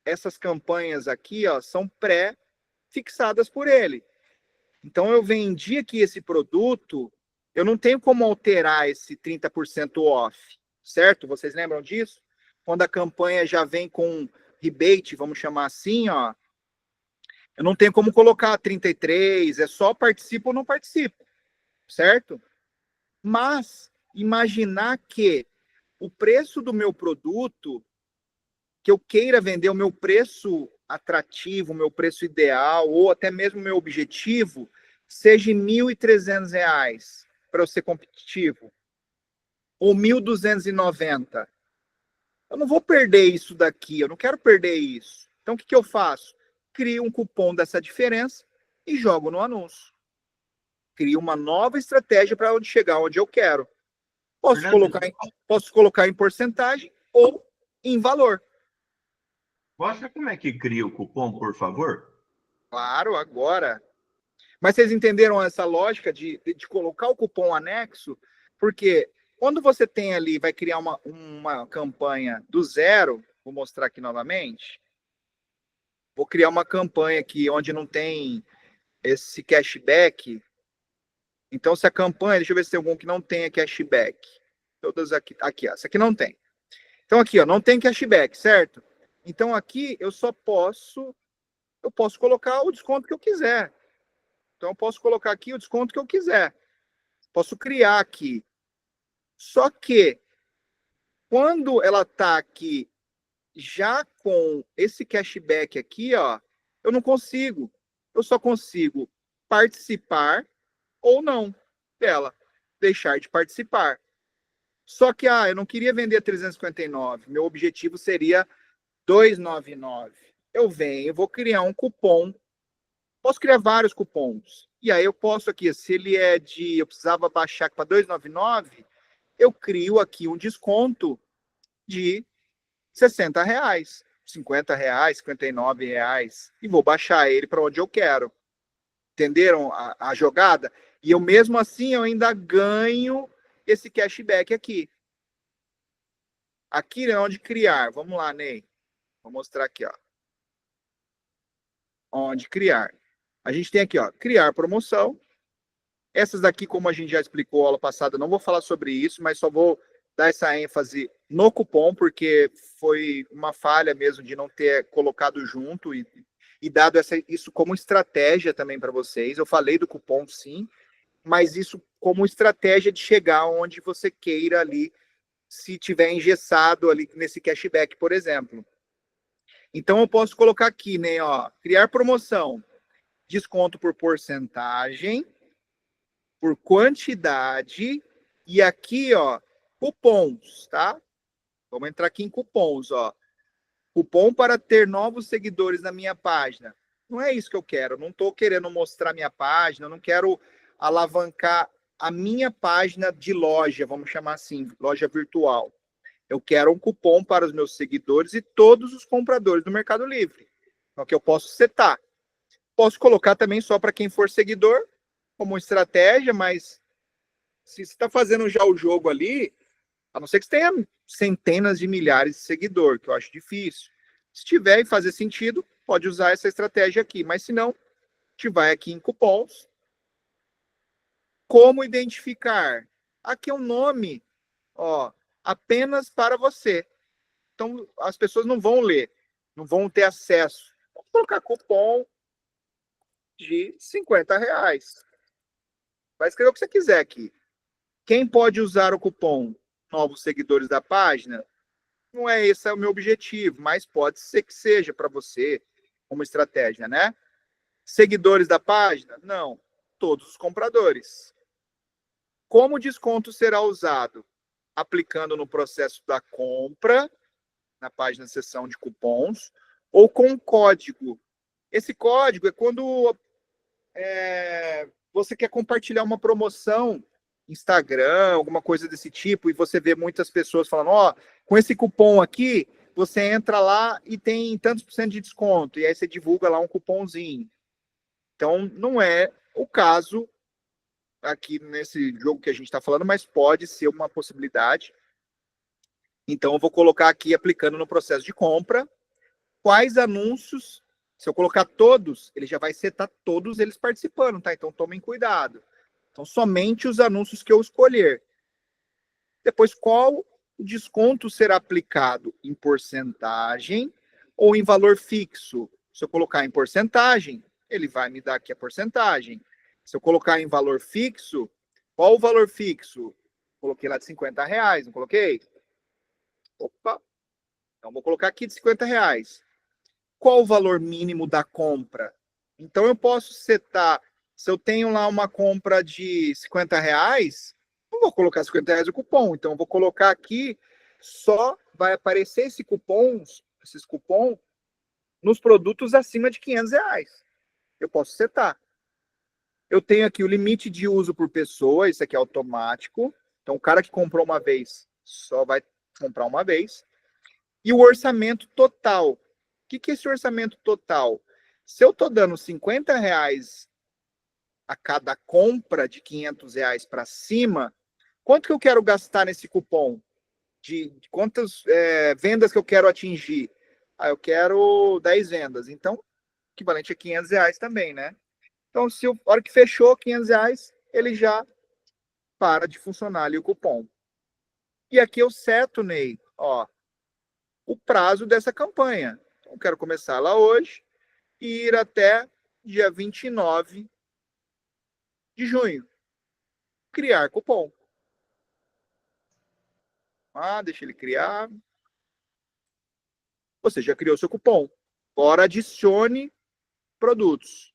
essas campanhas aqui, ó, são pré-fixadas por ele. Então, eu vendi aqui esse produto, eu não tenho como alterar esse 30% off, certo? Vocês lembram disso? Quando a campanha já vem com rebate, vamos chamar assim, ó, eu não tenho como colocar 33, é só participo ou não participo, certo? Mas imaginar que o preço do meu produto, que eu queira vender o meu preço atrativo, o meu preço ideal, ou até mesmo o meu objetivo, seja R$1.300 para eu ser competitivo, ou 1.290. Eu não vou perder isso daqui, eu não quero perder isso. Então, o que eu faço? Crio um cupom dessa diferença e jogo no anúncio. Crio uma nova estratégia para onde chegar onde eu quero. Posso colocar em porcentagem ou em valor. Mostra como é que cria o cupom, por favor. Claro, agora. Mas vocês entenderam essa lógica de colocar o cupom anexo? Porque quando você tem ali, vai criar uma campanha do zero, vou mostrar aqui novamente. Vou criar uma campanha aqui onde não tem esse cashback. Então, se a campanha, deixa eu ver se tem algum que não tenha cashback. Todas aqui, ó, essa aqui não tem. Então, aqui, ó, não tem cashback, certo? Então, aqui eu posso colocar o desconto que eu quiser. Então, eu posso colocar aqui o desconto que eu quiser. Posso criar aqui. Só que, quando ela está aqui, já com esse cashback aqui, ó, eu não consigo. Eu só consigo participar ou não dela. Deixar de participar. Só que, eu não queria vender 359. Meu objetivo seria 299. Eu venho, vou criar um cupom. Posso criar vários cupons. E aí eu posso aqui, se ele é eu precisava baixar para 299, eu crio aqui um desconto de R$60, R$50, R$59 e vou baixar ele para onde eu quero. Entenderam a jogada? E eu mesmo assim eu ainda ganho esse cashback aqui. Aqui é onde criar. Vamos lá, Ney. Vou mostrar aqui, ó. Onde criar. A gente tem aqui, ó, criar promoção. Essas daqui, como a gente já explicou na aula passada, não vou falar sobre isso, mas só vou dar essa ênfase no cupom, porque foi uma falha mesmo de não ter colocado junto e dado isso como estratégia também para vocês. Eu falei do cupom, sim, mas isso como estratégia de chegar onde você queira ali, se tiver engessado ali nesse cashback, por exemplo. Então, eu posso colocar aqui, né, ó, criar promoção, desconto por porcentagem, por quantidade, e aqui, ó, cupons, tá? Vamos entrar aqui em cupons, ó. Cupom para ter novos seguidores na minha página. Não é isso que eu quero. Eu não estou querendo mostrar minha página, eu não quero alavancar a minha página de loja, vamos chamar assim, loja virtual. Eu quero um cupom para os meus seguidores e todos os compradores do Mercado Livre. Então, que eu posso setar. Posso colocar também só para quem for seguidor, como estratégia, mas se você está fazendo já o jogo ali, a não ser que você tenha centenas de milhares de seguidores, que eu acho difícil. Se tiver e fazer sentido, pode usar essa estratégia aqui. Mas se não, a gente vai aqui em cupons. Como identificar? Aqui é um nome, ó, apenas para você. Então, as pessoas não vão ler, não vão ter acesso. Vou colocar cupom de R$50. Vai escrever o que você quiser aqui. Quem pode usar o cupom? Novos seguidores da página? Não é esse o meu objetivo, mas pode ser que seja para você uma estratégia, né? Seguidores da página? Não. Todos os compradores. Como o desconto será usado? Aplicando no processo da compra, na página seção de cupons, ou com código. Esse código é quando você quer compartilhar uma promoção, Instagram, alguma coisa desse tipo, e você vê muitas pessoas falando, ó, com esse cupom aqui, você entra lá e tem tantos por cento de desconto, e aí você divulga lá um cupomzinho. Então, não é o caso aqui nesse jogo que a gente está falando, mas pode ser uma possibilidade. Então, eu vou colocar aqui, aplicando no processo de compra, quais anúncios, se eu colocar todos, ele já vai setar todos eles participando, tá? Então, tomem cuidado. Então, somente os anúncios que eu escolher. Depois, qual desconto será aplicado em porcentagem ou em valor fixo? Se eu colocar em porcentagem, ele vai me dar aqui a porcentagem. Se eu colocar em valor fixo, qual o valor fixo? Coloquei lá de R$50, não coloquei? Opa! Então, vou colocar aqui de R$50. Qual o valor mínimo da compra? Então, eu posso setar, se eu tenho lá uma compra de R$50, não vou colocar R$50 o cupom. Então, eu vou colocar aqui, só vai aparecer esses cupons nos produtos acima de R$500. Eu posso setar. Eu tenho aqui o limite de uso por pessoa, isso aqui é automático. Então, o cara que comprou uma vez só vai comprar uma vez. E o orçamento total. O que é esse orçamento total? Se eu estou dando R$50 a cada compra de R$500 para cima, quanto que eu quero gastar nesse cupom? De quantas vendas que eu quero atingir? Eu quero 10 vendas. Então, equivalente a R$500 também, né? Então, se a hora que fechou R$500, ele já para de funcionar ali o cupom. E aqui eu seto, Ney, ó, o prazo dessa campanha. Então, eu quero começar lá hoje e ir até dia 29 de junho. Criar cupom. Deixa ele criar. Você já criou seu cupom. Agora adicione produtos.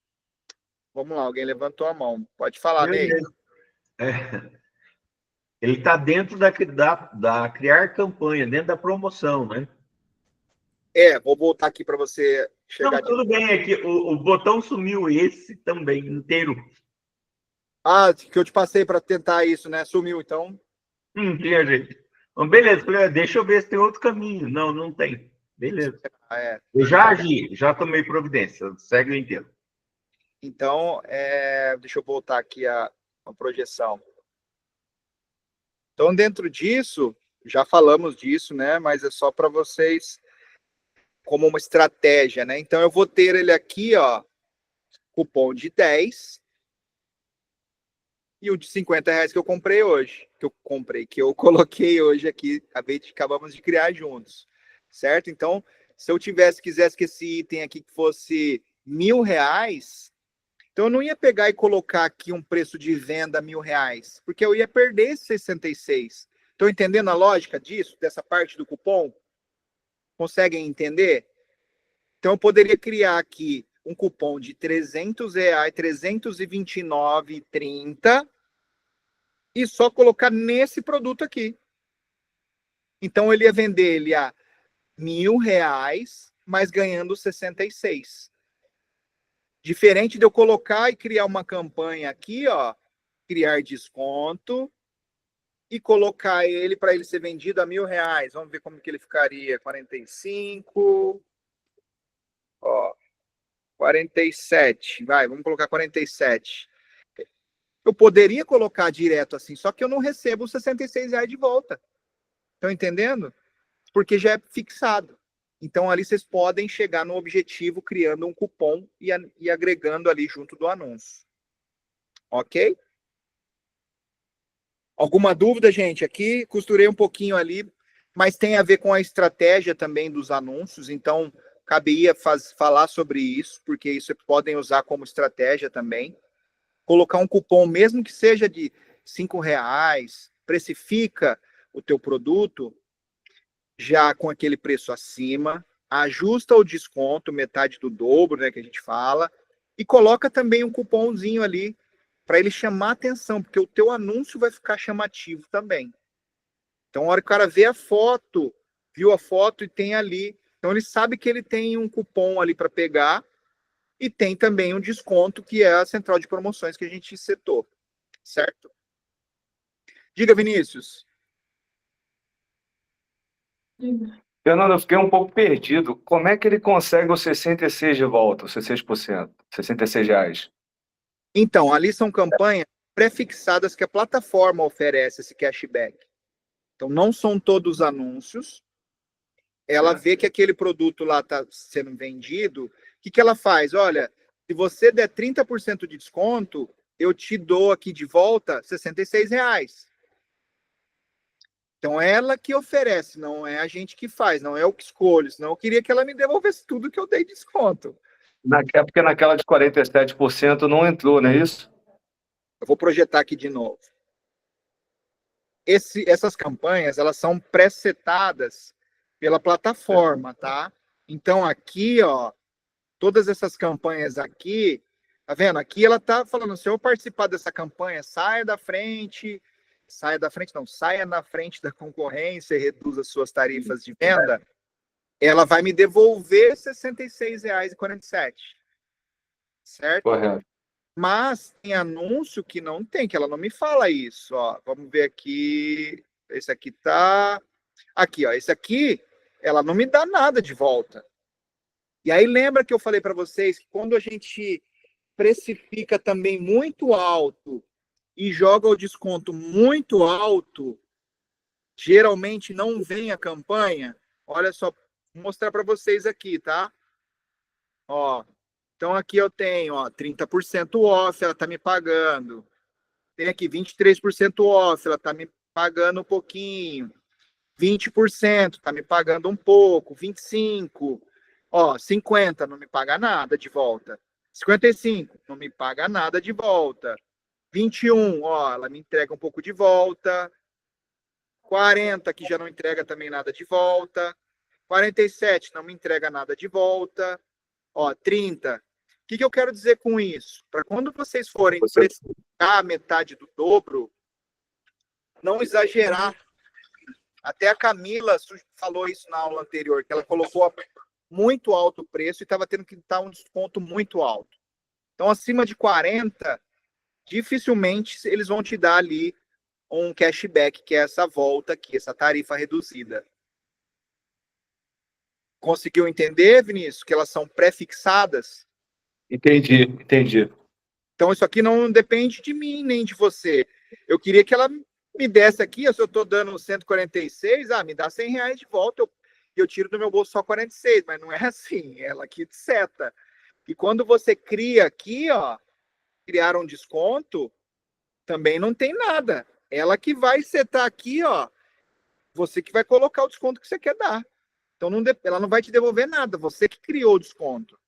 Vamos lá, alguém levantou a mão. Pode falar, Ney. Ele está dentro da criar campanha, dentro da promoção, né? Vou voltar aqui para você chegar. Não, tudo bem, aqui o botão sumiu, esse também, inteiro. Que eu te passei para tentar isso, né? Sumiu, então. Tinha jeito. Bom, beleza, deixa eu ver se tem outro caminho. Não, não tem. Beleza. Eu já agi, já tomei providência. Segue o inteiro. Então, deixa eu voltar aqui a projeção. Então, dentro disso, já falamos disso, né? Mas é só para vocês como uma estratégia, né? Então, eu vou ter ele aqui, ó, cupom de 10 e o de R$50 que eu comprei hoje, que eu coloquei hoje aqui, acabamos de criar juntos, certo? Então, se eu quisesse que esse item aqui fosse R$1.000, então eu não ia pegar e colocar aqui um preço de venda R$1.000, porque eu ia perder esse 66. Estão entendendo a lógica disso, dessa parte do cupom? Conseguem entender? Então eu poderia criar aqui um cupom de R$300, R$329,30 e só colocar nesse produto aqui. Então ele ia vender ele a R$1.000, mas ganhando 66. Diferente de eu colocar e criar uma campanha aqui, ó, criar desconto e colocar ele para ele ser vendido a R$1.000. Vamos ver como que ele ficaria. 45, ó, 47. Vamos colocar 47. Eu poderia colocar direto assim, só que eu não recebo os R$66 de volta. Estão entendendo? Porque já é fixado. Então, ali vocês podem chegar no objetivo criando um cupom e agregando ali junto do anúncio. Ok? Alguma dúvida, gente? Aqui costurei um pouquinho ali, mas tem a ver com a estratégia também dos anúncios, então caberia falar sobre isso, porque isso podem usar como estratégia também. Colocar um cupom, mesmo que seja de R$ 5, precifica o teu produto já com aquele preço acima, ajusta o desconto, metade do dobro, né, que a gente fala, e coloca também um cupomzinho ali para ele chamar atenção, porque o teu anúncio vai ficar chamativo também. Então, a hora que o cara vê a foto, viu a foto e tem ali, então ele sabe que ele tem um cupom ali para pegar e tem também um desconto que é a central de promoções que a gente setou, certo? Diga, Vinícius. Fernando, eu fiquei um pouco perdido. Como é que ele consegue os 66 de volta, os 66%, R$ 66? Então, ali são campanhas pré-fixadas que a plataforma oferece esse cashback. Então, não são todos anúncios. Ela vê que aquele produto lá está sendo vendido. O que ela faz? Olha, se você der 30% de desconto, eu te dou aqui de volta R$ 66. Então, ela que oferece, não é a gente que faz, não é eu que escolho. Senão, eu queria que ela me devolvesse tudo que eu dei desconto. É porque naquela de 47% não entrou, não é isso? Eu vou projetar aqui de novo. Essas campanhas, elas são pré-setadas pela plataforma, tá? Então, aqui, ó, todas essas campanhas aqui, tá vendo? Aqui ela tá falando, se eu participar dessa campanha, saia da frente não, saia na frente da concorrência e reduza suas tarifas de venda, ela vai me devolver R$ 66,47, certo? Correto. Mas tem anúncio que não tem, que ela não me fala isso, ó. Vamos ver aqui, esse aqui tá... Aqui, ó, esse aqui, ela não me dá nada de volta. E aí lembra que eu falei para vocês que quando a gente precifica também muito alto e joga o desconto muito alto, geralmente não vem a campanha. Olha só, vou mostrar para vocês aqui, tá? Ó, então aqui eu tenho, ó, 30% off, ela tá me pagando. Tem aqui 23% off, ela tá me pagando um pouquinho. 20% tá me pagando um pouco, 25%. Ó, 50 não me paga nada de volta. 55 não me paga nada de volta. 21, ó, ela me entrega um pouco de volta. 40 que já não entrega também nada de volta. 47 não me entrega nada de volta. Ó, 30. O que eu quero dizer com isso? Para quando vocês forem precificar a metade do dobro, não exagerar. Até a Camila falou isso na aula anterior, que ela colocou muito alto o preço e estava tendo que dar um desconto muito alto. Então, acima de 40, dificilmente eles vão te dar ali um cashback, que é essa volta aqui, essa tarifa reduzida. Conseguiu entender, Vinícius, que elas são pré-fixadas? Entendi. Então, isso aqui não depende de mim nem de você. Eu queria que ela me desse aqui, se eu estou dando 146, me dá R$ 100 de volta, eu tiro do meu bolso só 46, mas não é assim, ela aqui seta. E quando você cria aqui, ó, criar um desconto, também não tem nada. Ela que vai setar aqui, ó, você que vai colocar o desconto que você quer dar. Então, ela não vai te devolver nada, você que criou o desconto.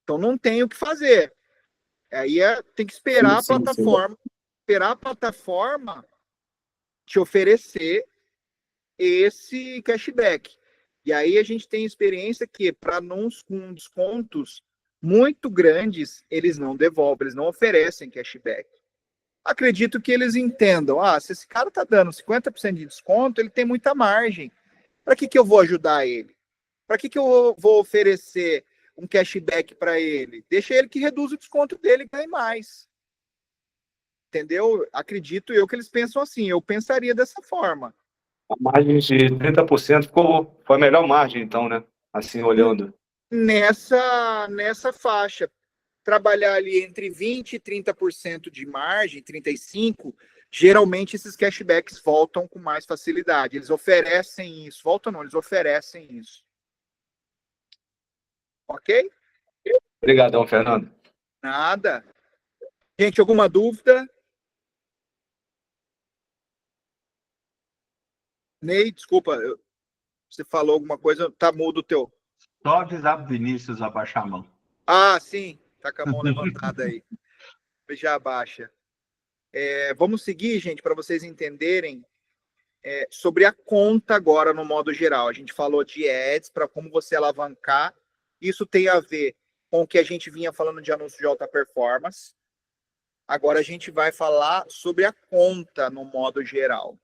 Então, não tem o que fazer. Aí tem que esperar a plataforma, esperar a plataforma te oferecer esse cashback. E aí a gente tem experiência que para anúncios com descontos muito grandes, eles não devolvem, eles não oferecem cashback. Acredito que eles entendam, se esse cara está dando 50% de desconto, ele tem muita margem. Para que eu vou ajudar ele? Para que eu vou oferecer um cashback para ele? Deixa ele que reduz o desconto dele e ganhe mais. Entendeu? Acredito eu que eles pensam assim. Eu pensaria dessa forma. A margem de 30% foi a melhor margem, então, né? Assim, olhando. Nessa faixa. Trabalhar ali entre 20% e 30% de margem, 35%, geralmente esses cashbacks voltam com mais facilidade. Eles oferecem isso. Voltam não, eles oferecem isso. Ok? Obrigadão, Fernando. Nada. Gente, alguma dúvida? Ney, desculpa, você falou alguma coisa, tá mudo o teu. Só avisar pro Vinícius abaixar a mão. Ah, sim, tá com a mão levantada aí. Já abaixa. Vamos seguir, gente, para vocês entenderem sobre a conta agora no modo geral. A gente falou de ads, para como você alavancar. Isso tem a ver com o que a gente vinha falando de anúncio de alta performance. Agora a gente vai falar sobre a conta no modo geral.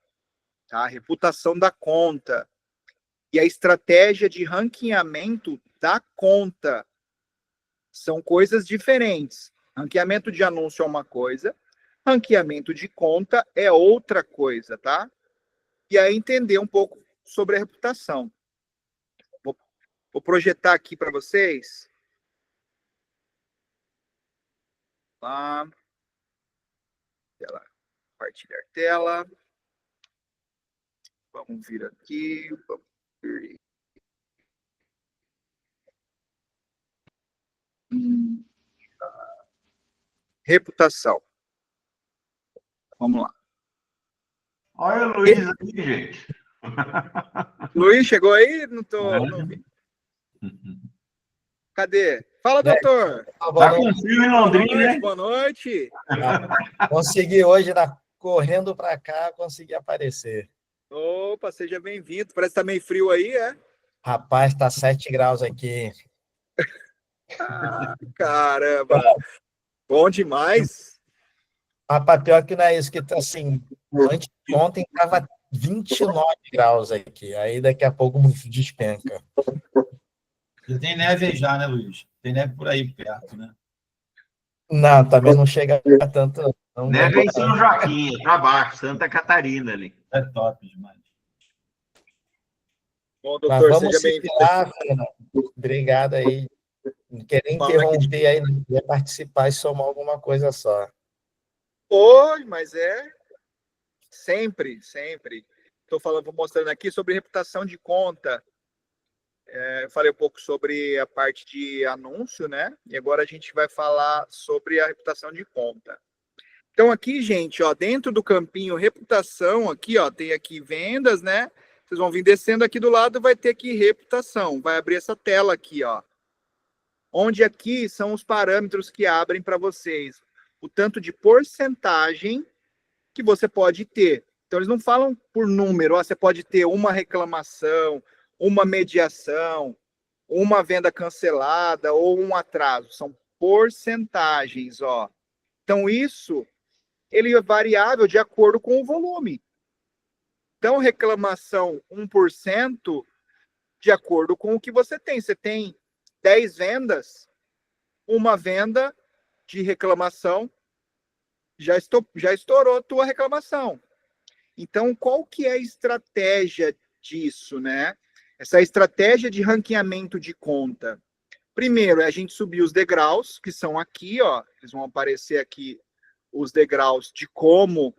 Tá? A reputação da conta e a estratégia de ranqueamento da conta são coisas diferentes. Ranqueamento de anúncio é uma coisa, ranqueamento de conta é outra coisa, tá? E aí entender um pouco sobre a reputação. Vou projetar aqui para vocês. Lá. Tela. Compartilhar tela. Vamos vir aqui. Vamos vir. Reputação. Vamos lá. Olha o Luiz aqui, gente. Luiz, chegou aí? Não vi. Cadê? Fala, doutor. Tá com frio em Londrina, né? Boa noite. Consegui hoje, correndo para cá, consegui aparecer. Opa, seja bem-vindo. Parece que tá meio frio aí, é? Rapaz, tá 7 graus aqui. Ah, caramba. Bom demais. Rapaz, pior que não é isso, que tá assim, antes de ontem tava 29 graus aqui, aí daqui a pouco despenca. Já tem neve já, né, Luiz? Tem neve por aí perto, né? Não, também não chega a tanto. Não, Neve em São Joaquim, para baixo, Santa Catarina ali. É top demais. Bom, mas doutor, vamos seja se bem-vindo. virar, Fernando. Obrigado aí. Não queria interromper aí, não queria participar e somar alguma coisa só. Oi, mas sempre. Vou mostrando aqui sobre reputação de conta. Eu falei um pouco sobre a parte de anúncio, né? E agora a gente vai falar sobre a reputação de conta. Então aqui, gente, ó, dentro do campinho reputação, aqui, ó, tem aqui vendas, né? Vocês vão vir descendo aqui do lado, vai ter aqui reputação. Vai abrir essa tela aqui, ó. Onde aqui são os parâmetros que abrem para vocês. O tanto de porcentagem que você pode ter. Então, eles não falam por número. Ó, você pode ter uma reclamação, uma mediação, uma venda cancelada ou um atraso. São porcentagens, ó. Então, isso ele é variável de acordo com o volume. Então, reclamação 1%, de acordo com o que você tem. Você tem 10 vendas, uma venda de reclamação já estourou a tua reclamação. Então, qual que é a estratégia disso, né? Essa estratégia de ranqueamento de conta. Primeiro, é a gente subir os degraus, que são aqui, ó. Eles vão aparecer aqui, os degraus de como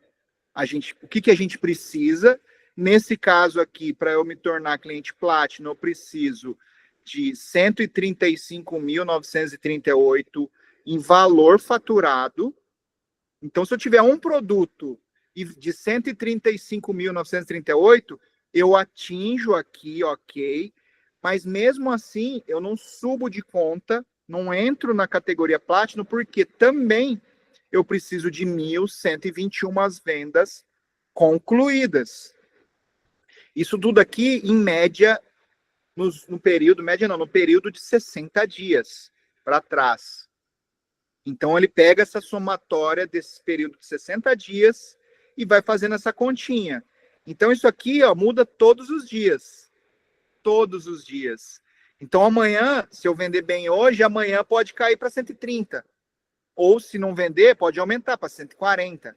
o que a gente precisa. Nesse caso aqui, para eu me tornar cliente Platinum, eu preciso de 135.938 em valor faturado. Então, se eu tiver um produto de 135.938, eu atinjo aqui, ok. Mas mesmo assim, eu não subo de conta, não entro na categoria Platinum, porque também eu preciso de 1.121 vendas concluídas. Isso tudo aqui, em média, no período de 60 dias para trás. Então, ele pega essa somatória desse período de 60 dias e vai fazendo essa continha. Então, isso aqui, ó, muda todos os dias. Todos os dias. Então, amanhã, se eu vender bem hoje, amanhã pode cair para 130. Ou, se não vender, pode aumentar para 140.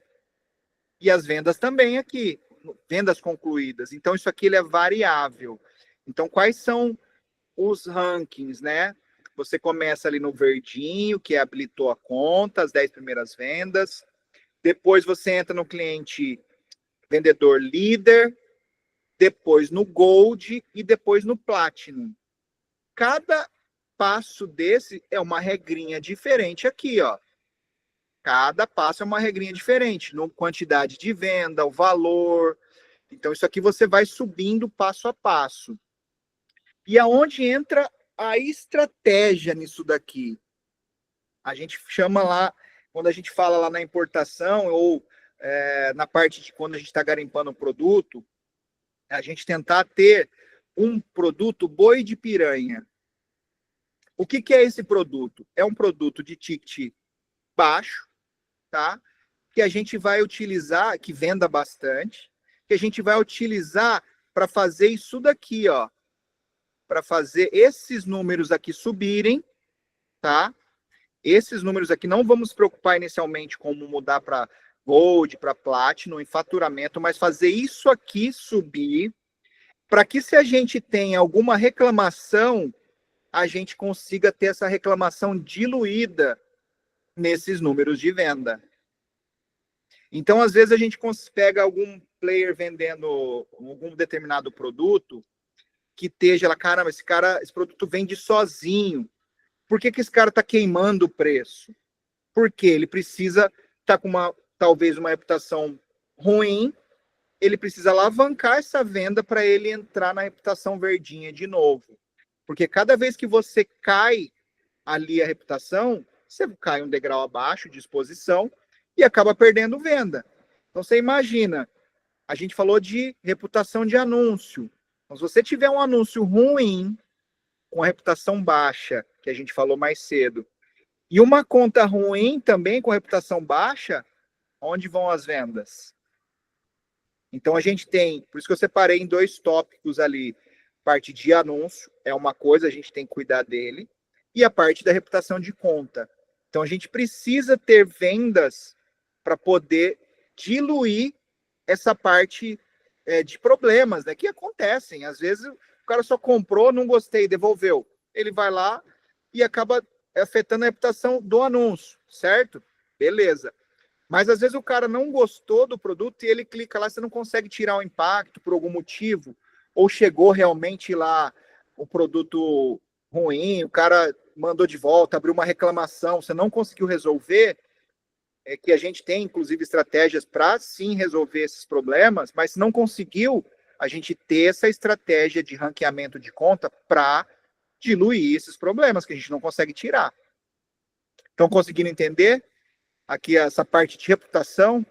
E as vendas também aqui. Vendas concluídas. Então, isso aqui ele é variável. Então, quais são os rankings, né? Você começa ali no verdinho, que habilitou a conta, as 10 primeiras vendas. Depois você entra no cliente vendedor líder, depois no Gold e depois no Platinum. Cada passo desse é uma regrinha diferente aqui, ó. Cada passo é uma regrinha diferente, no quantidade de venda, o valor. Então, isso aqui você vai subindo passo a passo. E aonde entra a estratégia nisso daqui? A gente chama lá, quando a gente fala lá na importação, ou na parte de quando a gente está garimpando um produto, a gente tentar ter um produto boi de piranha. O que é esse produto? É um produto de ticket baixo, tá? Que a gente vai utilizar, que venda bastante, que a gente vai utilizar para fazer isso daqui, ó. Para fazer esses números aqui subirem, tá? Esses números aqui não vamos nos preocupar inicialmente como mudar para Gold, para Platinum em faturamento, mas fazer isso aqui subir, para que se a gente tem alguma reclamação, a gente consiga ter essa reclamação diluída nesses números de venda. Então, às vezes, a gente pega algum player vendendo algum determinado produto que esteja lá, caramba, esse produto vende sozinho. Por que esse cara está queimando o preço? Porque ele precisa estar com talvez uma reputação ruim, ele precisa alavancar essa venda para ele entrar na reputação verdinha de novo. Porque cada vez que você cai ali a reputação, você cai um degrau abaixo de exposição e acaba perdendo venda. Então você imagina, a gente falou de reputação de anúncio. Então, se você tiver um anúncio ruim, com a reputação baixa, que a gente falou mais cedo, e uma conta ruim também com reputação baixa, onde vão as vendas? Então a gente tem, por isso que eu separei em 2 tópicos ali, parte de anúncio é uma coisa, a gente tem que cuidar dele, e a parte da reputação de conta. Então a gente precisa ter vendas para poder diluir essa parte de problemas, né, que acontecem. Às vezes o cara só comprou, não gostei, devolveu. Ele vai lá e acaba afetando a reputação do anúncio, certo? Beleza. Mas às vezes o cara não gostou do produto e ele clica lá, você não consegue tirar o impacto por algum motivo, ou chegou realmente lá o produto ruim, o cara mandou de volta, abriu uma reclamação, você não conseguiu resolver, que a gente tem, inclusive, estratégias para, sim, resolver esses problemas, mas se não conseguiu, a gente ter essa estratégia de ranqueamento de conta para diluir esses problemas que a gente não consegue tirar. Estão conseguindo entender aqui essa parte de reputação?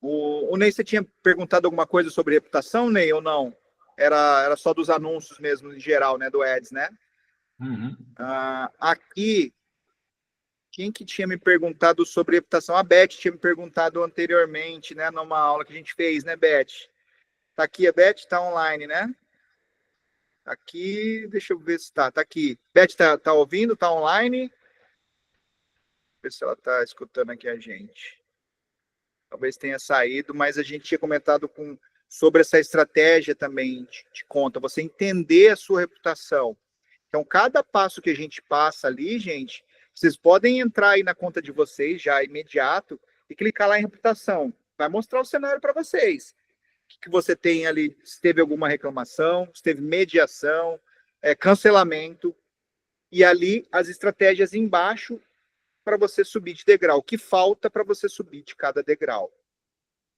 O Ney, você tinha perguntado alguma coisa sobre reputação, Ney, ou não? Era só dos anúncios mesmo, em geral, né, do Ads, né? Uhum. Aqui, quem que tinha me perguntado sobre reputação? A Beth tinha me perguntado anteriormente, né, numa aula que a gente fez, né, Beth? Tá aqui, a Beth tá online, né? Aqui, deixa eu ver se tá aqui. Beth, tá ouvindo? Tá online? Ver se ela tá escutando aqui a gente. Talvez tenha saído, mas a gente tinha comentado sobre essa estratégia também de conta, você entender a sua reputação. Então, cada passo que a gente passa ali, gente, vocês podem entrar aí na conta de vocês já imediato e clicar lá em reputação. Vai mostrar o cenário para vocês. O que você tem ali, se teve alguma reclamação, se teve mediação, cancelamento, e ali as estratégias embaixo para você subir de degrau, o que falta para você subir de cada degrau.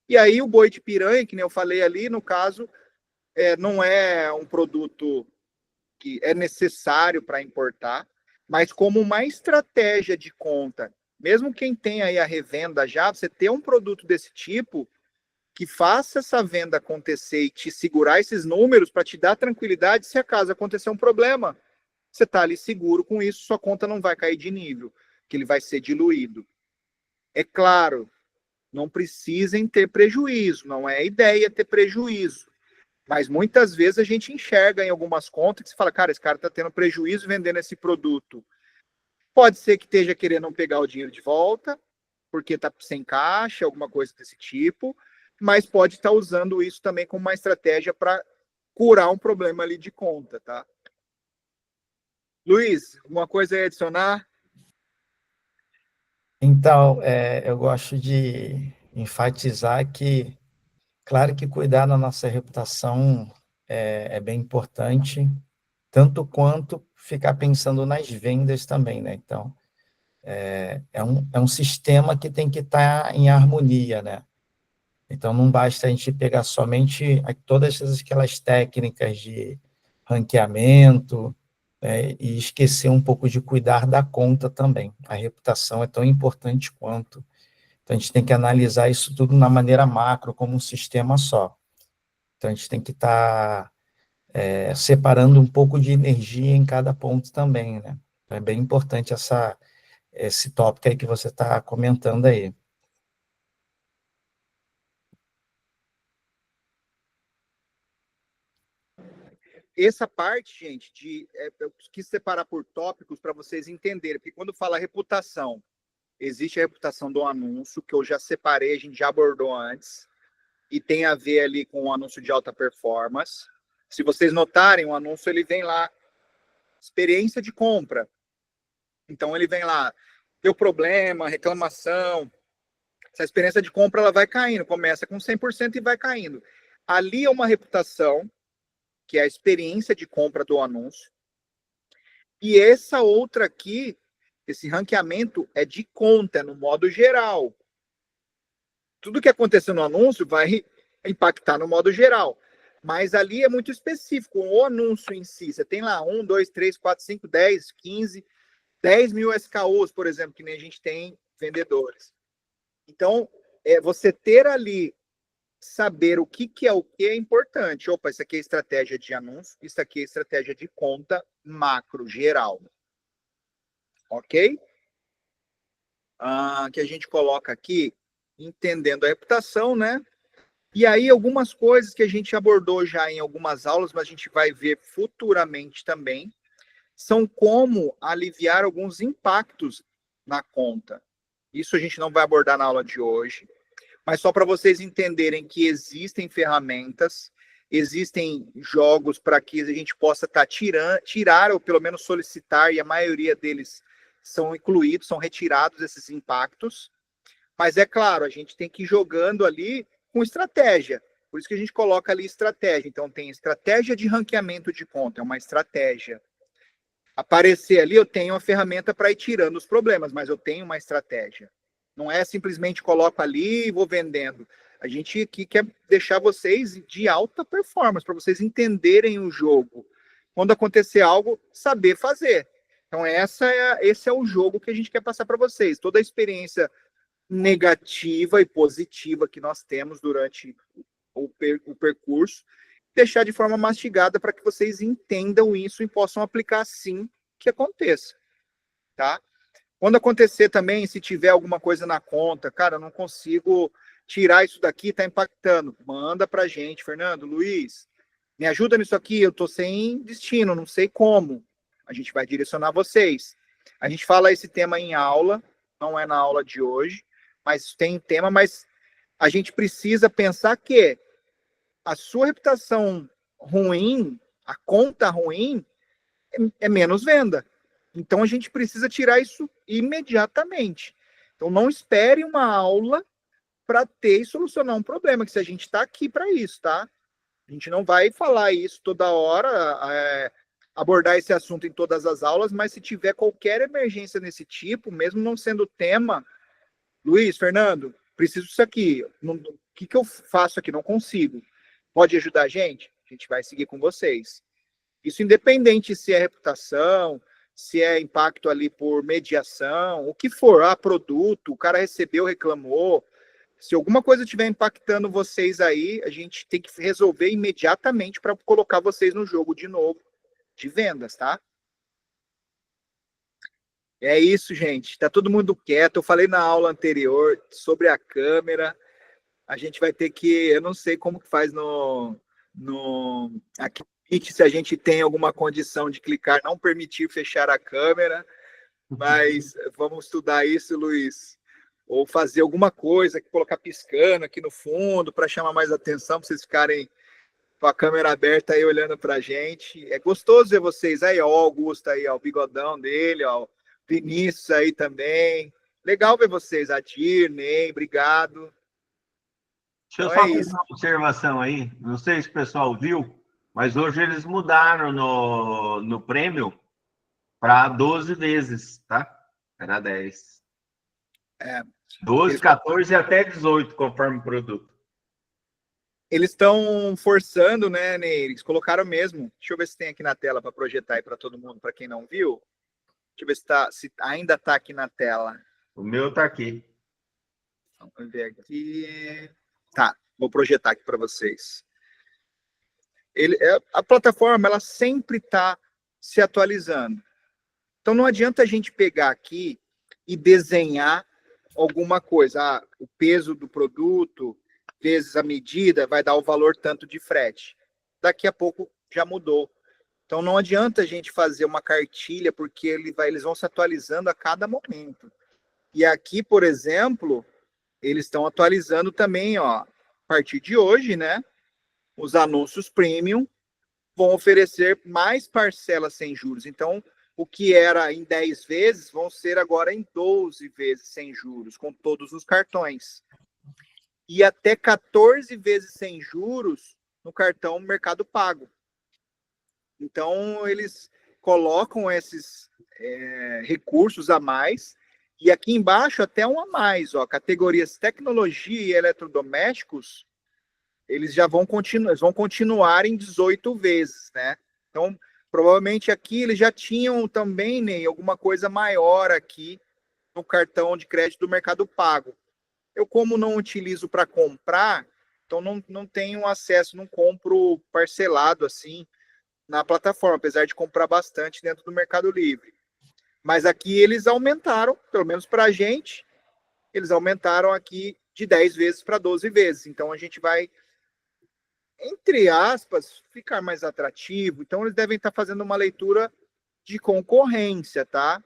E aí o boi de piranha, que nem eu falei ali, no caso, não é um produto que é necessário para importar, mas como uma estratégia de conta, mesmo quem tem aí a revenda já, você ter um produto desse tipo que faça essa venda acontecer e te segurar esses números para te dar tranquilidade se acaso acontecer um problema. Você está ali seguro com isso, sua conta não vai cair de nível, que ele vai ser diluído. É claro, não precisem ter prejuízo, não é ideia ter prejuízo. Mas muitas vezes a gente enxerga em algumas contas que você fala, cara, esse cara está tendo prejuízo vendendo esse produto. Pode ser que esteja querendo pegar o dinheiro de volta, porque está sem caixa, alguma coisa desse tipo, mas pode estar usando isso também como uma estratégia para curar um problema ali de conta, tá? Luiz, alguma coisa aí a adicionar? Então, eu gosto de enfatizar que, claro que cuidar da nossa reputação é bem importante, tanto quanto ficar pensando nas vendas também, né? Então, é um sistema que tem que estar em harmonia, né? Então, não basta a gente pegar somente todas aquelas técnicas de ranqueamento, e esquecer um pouco de cuidar da conta também. A reputação é tão importante quanto. Então, a gente tem que analisar isso tudo na maneira macro, como um sistema só. Então, a gente tem que estar separando um pouco de energia em cada ponto também, né? Então, é bem importante esse tópico aí que você está comentando aí. Essa parte, gente, eu quis separar por tópicos para vocês entenderem, porque quando fala reputação, existe a reputação do anúncio, que eu já separei, a gente já abordou antes, e tem a ver ali com o anúncio de alta performance. Se vocês notarem, o anúncio ele vem lá, experiência de compra. Então ele vem lá, deu problema, reclamação. Essa experiência de compra ela vai caindo, começa com 100% e vai caindo. Ali é uma reputação, que é a experiência de compra do anúncio. E essa outra aqui, esse ranqueamento é de conta, no modo geral. Tudo que aconteceu no anúncio vai impactar no modo geral. Mas ali é muito específico. O anúncio em si, você tem lá 1, 2, 3, 4, 5, 10, 15, 10 mil SKUs, por exemplo, que nem a gente tem vendedores. Então, você ter ali, saber o que é o que é importante. Opa, isso aqui é estratégia de anúncio, isso aqui é estratégia de conta macro, geral. Ok? Que a gente coloca aqui, entendendo a reputação, né? E aí, algumas coisas que a gente abordou já em algumas aulas, mas a gente vai ver futuramente também, são como aliviar alguns impactos na conta. Isso a gente não vai abordar na aula de hoje, mas só para vocês entenderem que existem ferramentas, existem jogos para que a gente possa tirar ou pelo menos solicitar, e a maioria deles são incluídos, são retirados esses impactos. Mas é claro, a gente tem que ir jogando ali com estratégia. Por isso que a gente coloca ali estratégia. Então, tem estratégia de ranqueamento de conta, é uma estratégia. Aparecer ali, eu tenho uma ferramenta para ir tirando os problemas, mas eu tenho uma estratégia. Não é simplesmente coloco ali e vou vendendo. A gente aqui quer deixar vocês de alta performance, para vocês entenderem o jogo. Quando acontecer algo, saber fazer. Então, esse é o jogo que a gente quer passar para vocês. Toda a experiência negativa e positiva que nós temos durante o percurso, deixar de forma mastigada para que vocês entendam isso e possam aplicar assim que aconteça, tá? Quando acontecer também, se tiver alguma coisa na conta, cara, eu não consigo tirar isso daqui, tá impactando, manda pra gente, Fernando, Luiz, me ajuda nisso aqui, eu tô sem destino, não sei como. A gente vai direcionar vocês. A gente fala esse tema em aula, não é na aula de hoje, mas tem tema, mas a gente precisa pensar que a sua reputação ruim, a conta ruim, é menos venda. Então, a gente precisa tirar isso imediatamente. Então, não espere uma aula para ter e solucionar um problema, que se a gente está aqui para isso, tá? A gente não vai falar isso toda hora, abordar esse assunto em todas as aulas, mas se tiver qualquer emergência nesse tipo, mesmo não sendo tema, Luiz, Fernando, preciso disso aqui. O que eu faço aqui? Não consigo. Pode ajudar a gente? A gente vai seguir com vocês. Isso independente se é reputação, se é impacto ali por mediação, o que for, produto, o cara recebeu, reclamou. Se alguma coisa estiver impactando vocês aí, a gente tem que resolver imediatamente para colocar vocês no jogo de novo, de vendas, tá? É isso, gente. Tá todo mundo quieto. Eu falei na aula anterior sobre a câmera. A gente vai ter que, eu não sei como que faz aqui, se a gente tem alguma condição de clicar, não permitir fechar a câmera, mas vamos estudar isso, Luiz. Ou fazer alguma coisa, colocar piscando aqui no fundo para chamar mais atenção, para vocês ficarem com a câmera aberta aí olhando para a gente. É gostoso ver vocês aí, ó, o Augusto aí, ó, o bigodão dele, ó, Vinícius aí também. Legal ver vocês, Adir, Ney, obrigado. Deixa eu só fazer uma observação aí. Não sei se o pessoal viu, mas hoje eles mudaram no prêmio para 12 vezes, tá? Era 10. 12, 14 e até 18, conforme o produto. Eles estão forçando, né, Ney? Eles colocaram mesmo. Deixa eu ver se tem aqui na tela para projetar aí para todo mundo, para quem não viu. Deixa eu ver se ainda está aqui na tela. O meu está aqui. Vamos ver aqui. Tá, vou projetar aqui para vocês. A plataforma, ela sempre está se atualizando. Então, não adianta a gente pegar aqui e desenhar alguma coisa. O peso do produto, vezes a medida, vai dar o valor tanto de frete. Daqui a pouco já mudou. Então, não adianta a gente fazer uma cartilha, porque eles vão se atualizando a cada momento. E aqui, por exemplo, eles estão atualizando também, ó, a partir de hoje, né? Os anúncios premium vão oferecer mais parcelas sem juros. Então, o que era em 10 vezes, vão ser agora em 12 vezes sem juros, com todos os cartões. E até 14 vezes sem juros no cartão Mercado Pago. Então, eles colocam esses recursos a mais. E aqui embaixo, até um a mais, ó, categorias tecnologia e eletrodomésticos, eles já vão continuar em 18 vezes, né? Então, provavelmente aqui eles já tinham também, Ney, alguma coisa maior aqui no cartão de crédito do Mercado Pago. Eu, como não utilizo para comprar, então não tenho acesso, não compro parcelado assim na plataforma, apesar de comprar bastante dentro do Mercado Livre. Mas aqui eles aumentaram, pelo menos para a gente, eles aumentaram aqui de 10 vezes para 12 vezes. Então a gente vai, entre aspas, ficar mais atrativo. Então eles devem estar fazendo uma leitura de concorrência, tá?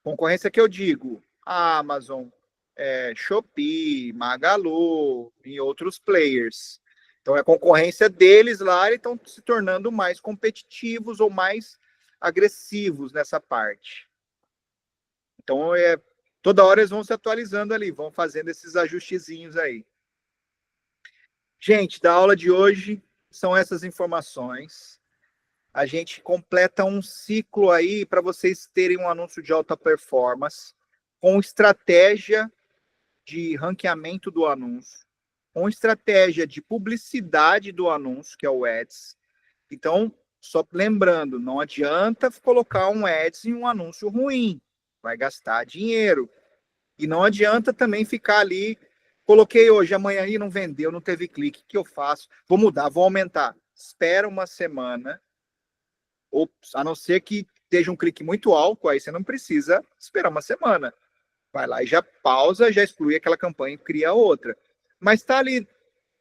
Concorrência que eu digo, Amazon, Shopee, Magalu e outros players. Então é concorrência deles lá, eles estão se tornando mais competitivos ou mais agressivos nessa parte. Então toda hora eles vão se atualizando ali, vão fazendo esses ajustezinhos aí. Gente, da aula de hoje são essas informações. A gente completa um ciclo aí para vocês terem um anúncio de alta performance, com estratégia de ranqueamento do anúncio, com estratégia de publicidade do anúncio, que é o Ads. Então, só lembrando, não adianta colocar um Ads em um anúncio ruim, vai gastar dinheiro. E não adianta também ficar ali, coloquei hoje, amanhã e não vendeu, não teve clique, o que eu faço? Vou mudar, vou aumentar. Espera uma semana, ou a não ser que esteja um clique muito alto, aí você não precisa esperar uma semana. Vai lá e já pausa, já exclui aquela campanha e cria outra. Mas está ali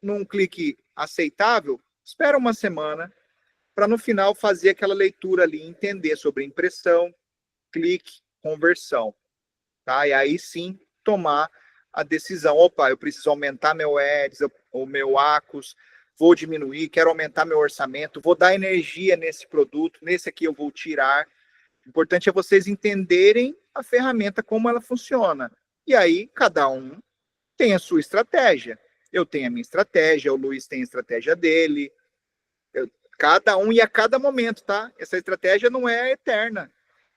num clique aceitável, espera uma semana, para no final fazer aquela leitura ali, entender sobre impressão, clique, conversão. Tá? E aí sim tomar a decisão. Opa, eu preciso aumentar meu Ads, ou meu ACOS, vou diminuir, quero aumentar meu orçamento, vou dar energia nesse produto, nesse aqui eu vou tirar. O importante é vocês entenderem a ferramenta, como ela funciona. E aí, cada um tem a sua estratégia. Eu tenho a minha estratégia, o Luiz tem a estratégia dele. Cada um e a cada momento, tá? Essa estratégia não é eterna.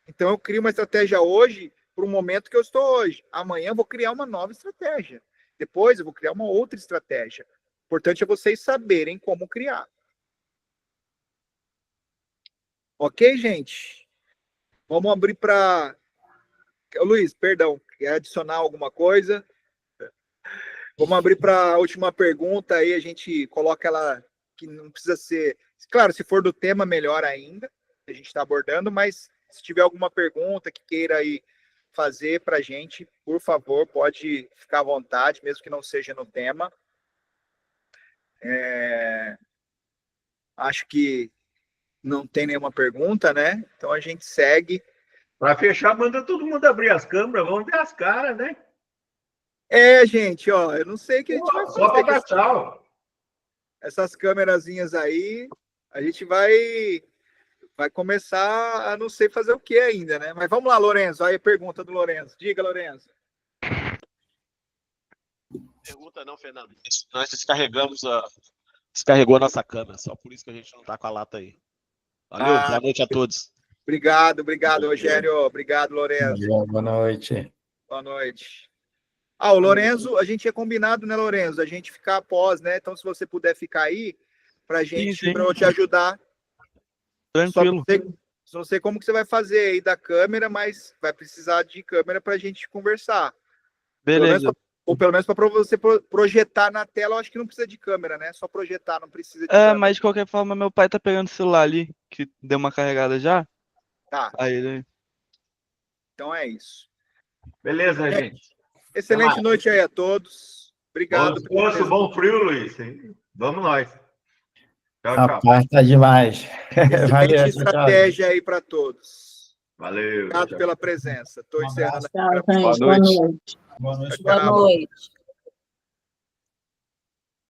Então, eu crio uma estratégia hoje para o momento que eu estou hoje. Amanhã eu vou criar uma nova estratégia. Depois eu vou criar uma outra estratégia. O importante é vocês saberem como criar. Ok, gente? Vamos abrir para... Luiz, perdão, quer adicionar alguma coisa? Vamos abrir para a última pergunta, aí a gente coloca ela, que não precisa ser... Claro, se for do tema, melhor ainda, a gente está abordando, mas se tiver alguma pergunta que queira aí fazer para a gente, por favor, pode ficar à vontade, mesmo que não seja no tema. Acho que não tem nenhuma pergunta, né? Então a gente segue. Para fechar, manda todo mundo abrir as câmeras, vamos ver as caras, né? Gente, ó, eu não sei o que a gente vai fazer. Só para dar tchau. Essas câmerazinhas aí, a gente vai começar a não sei fazer o que ainda, né? Mas vamos lá, Lourenço. Aí a pergunta do Lourenço. Diga, Lourenço. Pergunta não, Fernando. Nós descarregou a nossa câmera, só por isso que a gente não tá com a lata aí. Valeu, boa noite a todos. Obrigado, Rogério. Obrigado, Lourenço. Boa noite. Boa noite. O Lorenzo, a gente tinha combinado, né, Lorenzo? A gente ficar após, né? Então, se você puder ficar aí, pra gente, sim. pra eu te ajudar. Tranquilo. Só não sei como que você vai fazer aí da câmera, mas vai precisar de câmera pra gente conversar. Beleza. Pelo menos para você projetar na tela, eu acho que não precisa de câmera, né? Só projetar, não precisa de câmera. Mas de qualquer forma, meu pai tá pegando o celular ali, que deu uma carregada já. Tá. Aí ele. Então é isso. Beleza, gente. Excelente noite aí a todos. Obrigado. Bom descanso, bom frio, Luiz. Vamos nós. Tchau, tchau. Rapaz, tá demais. Valeu, Excelente tchau, tchau. estratégia aí para todos. Valeu. Obrigado tchau. pela presença. Estou encerrando Tchau, a gente. Boa noite. Boa noite. Boa noite. Tchau. Boa noite.